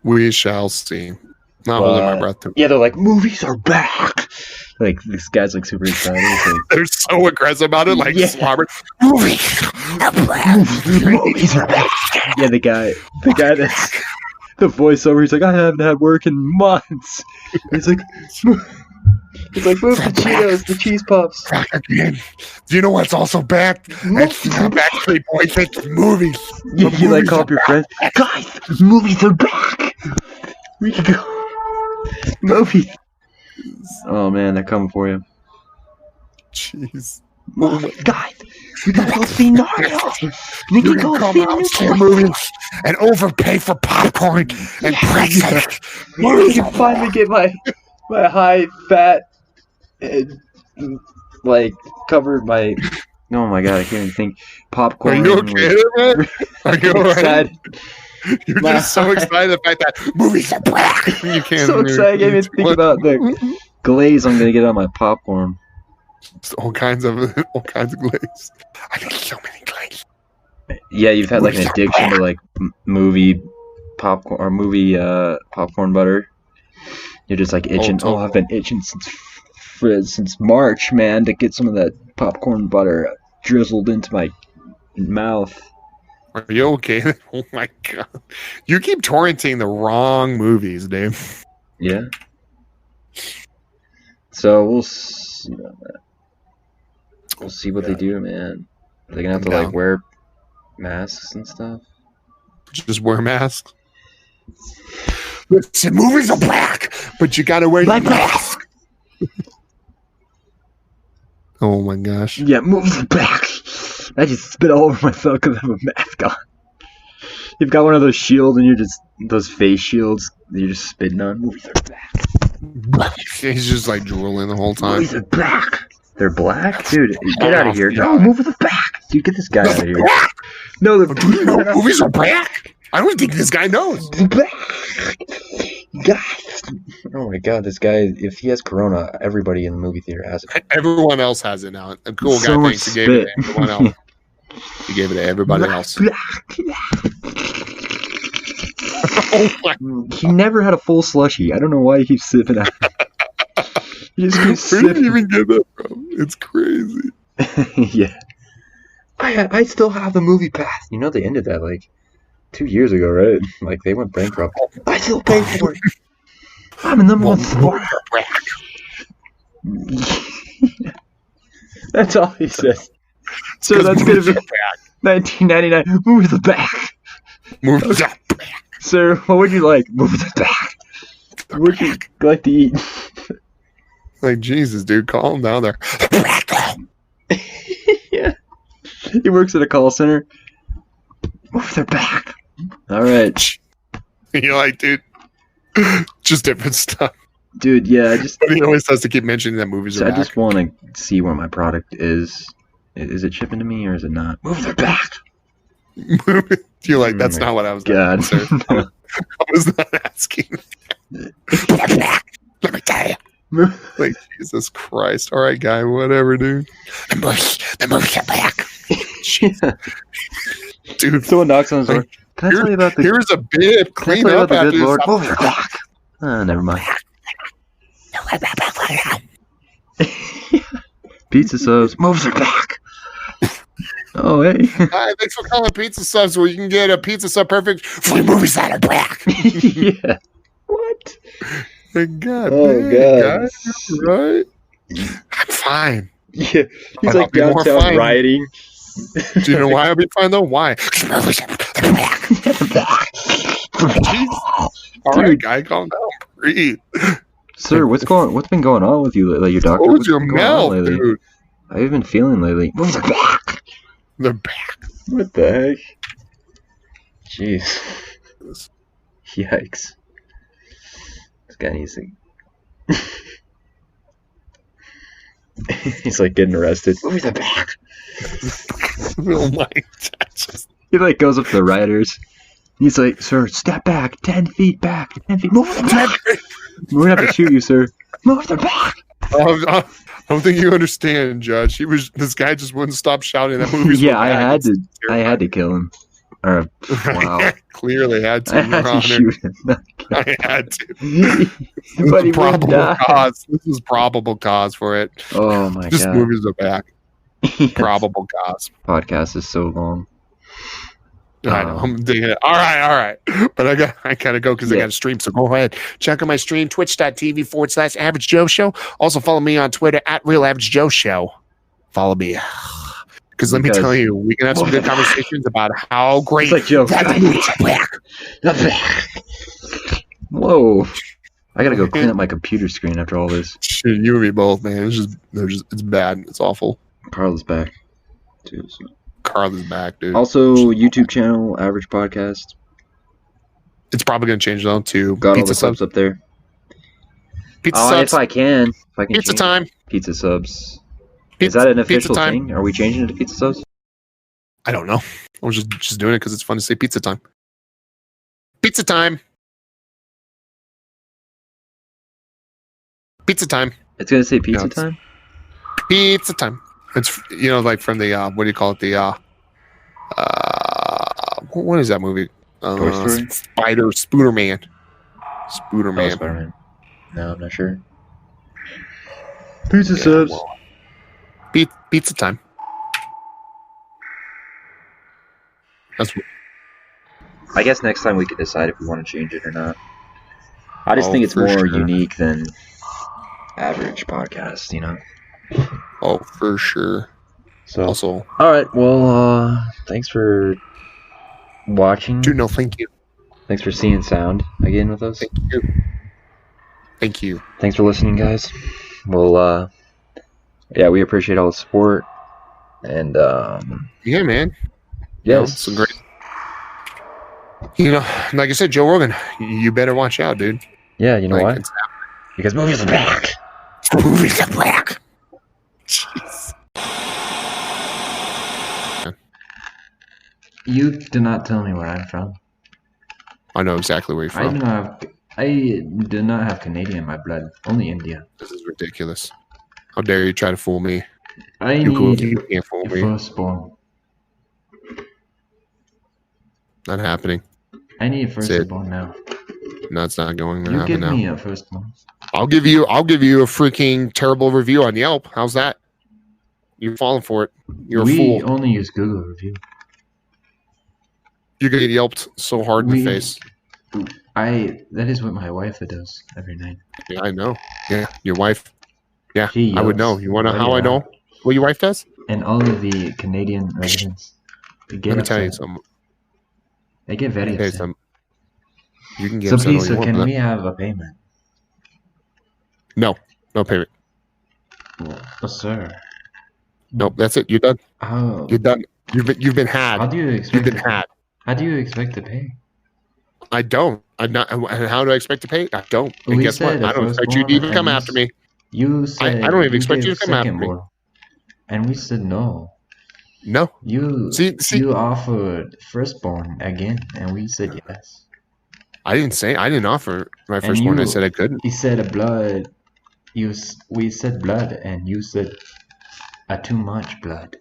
We shall see. Not holding my breath. Yeah, they're like, movies are back. Like, this guy's like super excited. Like, they're so aggressive about it. Like, slobber. Movies are back. Yeah, the guy that's the voiceover. He's like, I haven't had work in months. He's like, He's like, move the Cheetos, the cheese puffs. Back again. Do you know what's also back? It's not Backstreet Boys. It's movies. You like call up your friends, guys. Movies are back. We can go. Movies. Oh man, they're coming for you. Jeez. Guys, we gotta go see Naruto. We can go see movies and overpay for popcorn and pretzels. We can finally get my high fat, like covered by. Oh my god, I can't even think. Popcorn. Are you okay, man? Are you alright? You're just so excited the fact that movies are back. You can't. So excited, I can't even think about the glaze I'm gonna get on my popcorn. All kinds of glaze. I got so many glaze. Yeah, you've had like an addiction to like movie popcorn or movie popcorn butter. You're just like itching. Oh, I've been itching since March, man, to get some of that popcorn butter drizzled into my mouth. Are you okay? Oh my god, you keep torrenting the wrong movies, Dave. Yeah. So we'll see on that. We'll see what they do, man. They're gonna have to like wear masks and stuff. Just wear masks. Listen, movies are black, but you gotta wear your mask. Oh my gosh. Yeah, movies are black. I just spit all over myself because I have a mask on. You've got one of those shields and you're just those face shields that you're just spitting on. Movies are black. He's just like drooling the whole time. Movies are black. They're black? Dude, get out of here. No, movies are black. Dude, get this guy out of here. No, movies are black. I don't think this guy knows. Guys. Oh my god, this guy, if he has corona, everybody in the movie theater has it. Everyone else has it now. A cool guy thinks he gave it to everyone else. He gave it to everybody else. Oh my god. He never had a full slushie. I don't know why he keeps sipping out. He just keeps sipping. Where did you even get that from? It's crazy. Yeah. I still have the movie pass. You know they ended that like 2 years ago, right? Like they went bankrupt. I still pay for it. I'm in the number one sport. That's all he says. So that's gonna be 1999. Move the back. Move the back. Sir, what would you like? Move the back. What would you like to eat? Like Jesus, dude, calm down there. Yeah. He works at a call center. Move their back. All right. You're like, dude, just different stuff. Dude, yeah, But he always has to keep mentioning that movies are back. I just want to see where my product is. Is it shipping to me or is it not? Move their back. You're like, that's not what I was God. asking. I was not asking. Let me tell you. Like, Jesus Christ. All right, guy, whatever, dude. The movies are back. Yeah. Dude. Someone knocks on his door. Can I tell you about the... Here's a bib. Clean up the after good Lord. Move your back. Never mind. Pizza subs. Moves are back. Oh, hey. Hi, thanks for calling Pizza Subs where you can get a pizza sub perfect for movies that are black. Yeah. What? God, oh, God. Guys, right? I'm fine. Yeah. He's like downtown rioting. Do you know why I'll be fine, though? Why? Movies are black. All right, guy, calm down. Breathe. Sir, what's been going on with you lately? Your doctor? What's your mouth, dude? How have you been feeling lately? Movies are back. They're back. What the heck? Jeez. Yikes. This guy needs to... He's like getting arrested. Movies are back. Oh my God. He like goes up to the rioters. He's like, sir, step back. 10 feet back. 10 feet. Move them back. We're going to have to shoot you, sir. Move them back. I don't think you understand, Judge. This guy just wouldn't stop shouting that movie. Yeah, I had to kill him. Wow. Clearly had to. I had to shoot him. I had to. But he probable cause. This is probable cause for it. Oh my God. Just movies are back. Yes. Probable cause. Podcast is so long. I know. I'm digging it. All right. But I gotta go because I got to stream. So go ahead, check out my stream, twitch.tv/Average Joe Show. Also follow me on Twitter @RealAverageJoeShow. Follow me. Because let me tell you, we can have some good conversations about how great that Whoa. I gotta go clean up my computer screen after all this. Shit, you and me both, man. It's bad. It's awful. Carla's back. Too, so. Carla's back, dude. Also, YouTube channel, Average Podcast. It's probably gonna change though to Got pizza all the subs up there. Pizza subs. If I can Pizza time. Pizza subs. Is that an official thing? Are we changing it to pizza subs? I don't know. I was just doing it because it's fun to say pizza time. Pizza time. Pizza time. It's gonna say pizza time. Pizza time. It's like from the what do you call it? The what is that movie? Toy Story? Spooderman. Spider-Man. No, I'm not sure. Pizza subs. Well, pizza time. I guess next time we could decide if we want to change it or not. I just think it's more unique than Average Podcast, Oh, for sure. So, also, all right. Well, thanks for watching. Dude, no, thank you. Thanks for seeing sound again with us. Thank you. Thanks for listening, guys. Well, we appreciate all the support. And yeah, man. Yes, some great. Like I said, Joe Rogan, you better watch out, dude. Yeah, you know why? Because movies are back. Movies are back. Jeez. You did not tell me where I'm from. I know exactly where you're from. I do not have Canadian in my blood. Only India. This is ridiculous. How dare you try to fool me? You can't fool me. Firstborn. Not happening. I need a firstborn now. No, it's not going to happen now. You give me a firstborn. I'll give you a freaking terrible review on Yelp. How's that? You're falling for it. You're a fool. We only use Google review. You're gonna get yelped so hard in the face. That is what my wife does every night. Yeah, I know. Yeah, your wife. Yeah, I would know. You want to know how I know what your wife does? And all of the Canadian residents. Let me tell you something. They get very upset. You can get so upset please, can we have a payment? No payment. Oh, sir. Nope, that's it. You're done. Oh. You're done. You've been had. How do you expect? You've been had. How do you expect to pay? I don't. I'm not. And how do I expect to pay? I don't. And guess what? I don't expect you to even come after me. You said I don't even expect you to come after me. And we said no. No. You you offered firstborn again, and we said yes. I didn't offer my firstborn. I said I couldn't. He said blood. We said blood, and you said too much blood.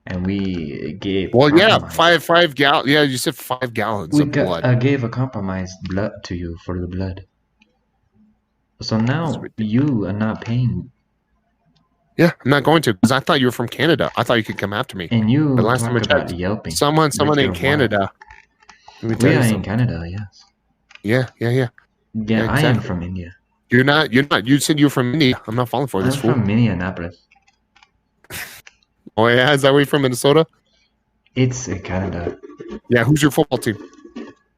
And we gave. Well, yeah, 5 gallons. Yeah, you said 5 gallons of blood. I gave a compromised blood to you for the blood. So now you are not paying. Yeah, I'm not going to because I thought you were from Canada. I thought you could come after me. And you the last time I checked, yelping. Someone in Canada. We are in Canada, yes. Yeah. Yeah, exactly. I am from India. You're not. You said you were from India. I'm not falling for this fool. I'm from Minneapolis. Oh yeah, is that where you're from, Minnesota? It's in Canada. Yeah, who's your football team?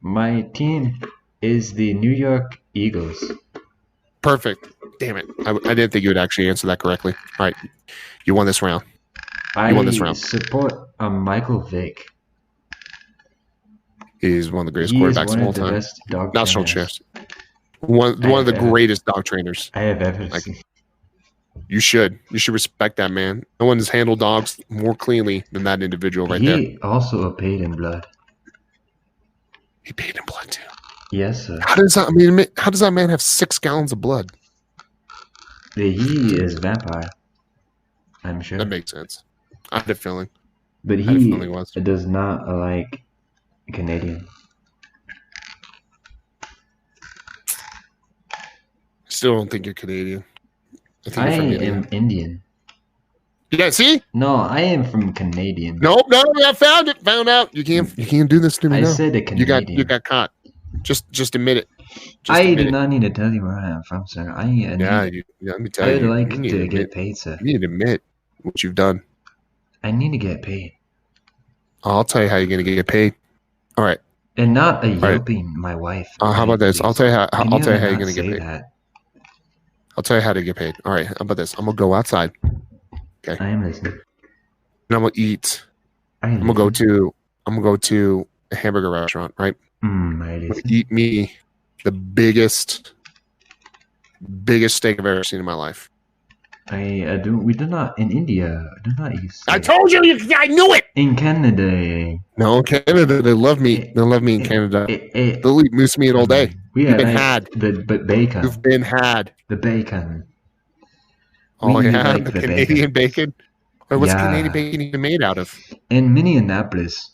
My team is the New York Eagles. Perfect. Damn it. I didn't think you would actually answer that correctly. All right. You won this round. I support Michael Vick. He's one of the greatest quarterbacks of all time. National chairs. One of the greatest dog trainers. I have ever seen. You should respect that man. No one has handled dogs more cleanly than that individual there. He also paid in blood. He paid in blood too. Yes, sir. How does that man have 6 gallons of blood? He is a vampire. I'm sure. That makes sense. I had a feeling. But he does not like Canadian. Still don't think you're Canadian. I am Indian. Yeah, see? No, I am from Canadian. Nope, no, I found it. Found out. You can't do this to me. I now. said a Canadian. You got caught. Just admit it. I do not need to tell you where I am from, sir. let me tell you. I would like to get paid, sir. You need to admit what you've done. I need to get paid. I'll tell you how you're going to get paid. All right. And not a yelping my wife. How about this? I'll tell you how you're going to get paid. That. I'll tell you how to get paid. All right. How about this? I'm going to go outside. Okay. I am listening. And I'm going to eat. I'm going to go to a hamburger restaurant, right? I'm going to eat me the biggest steak I've ever seen in my life. We do not in India. Do not eat steak. I told you, I knew it. In Canada. No, Canada. They love meat. They love meat in Canada. They'll eat moose meat all day. You've been had. The bacon. You've been had. The bacon. Oh yeah, the Canadian bacon. What's Canadian bacon even made out of? In Minneapolis,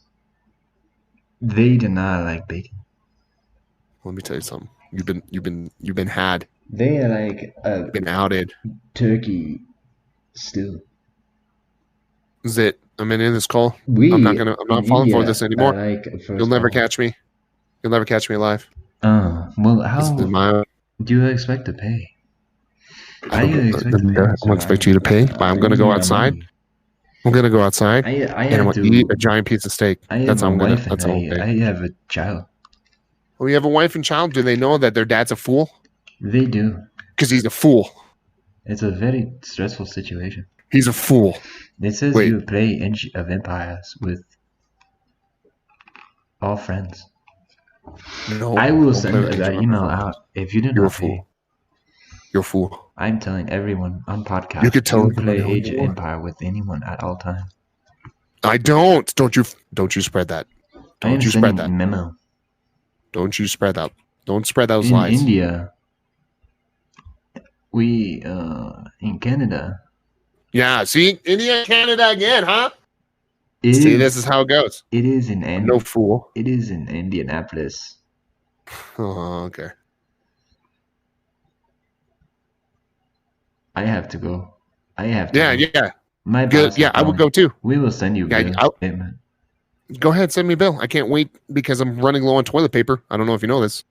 they do not like bacon. Let me tell you something. You've been had. They are like been outed. Turkey stew. Is it? I'm in this call. I'm not falling for this anymore. You'll never catch me. You'll never catch me alive. Well, how do you expect to pay? I don't expect you to pay. I'm going to go outside. I'm going to go outside and I'm going to eat a giant piece of steak. That's how I'm going to. That's how I have a child. Oh, you have a wife and child? Do they know that their dad's a fool? They do. Because he's a fool. It's a very stressful situation. He's a fool. It says you play Age of Empires with all friends. No, I will send that email out if you didn't. You're a fool. You're a fool. I'm telling everyone on podcast. You could tell play Age of Empire with anyone at all times. I don't. Don't you spread that. Don't you spread that memo. Don't you spread that. Don't spread those lies. In India, we in Canada. Yeah, see, India, Canada again, huh? This is how it goes. It is in no fool. It is in Indianapolis. Oh, okay. I have to go. I have to. Yeah. My good. Yeah, I would go too. We will send you. Go ahead, send me a bill. I can't wait because I'm running low on toilet paper. I don't know if you know this.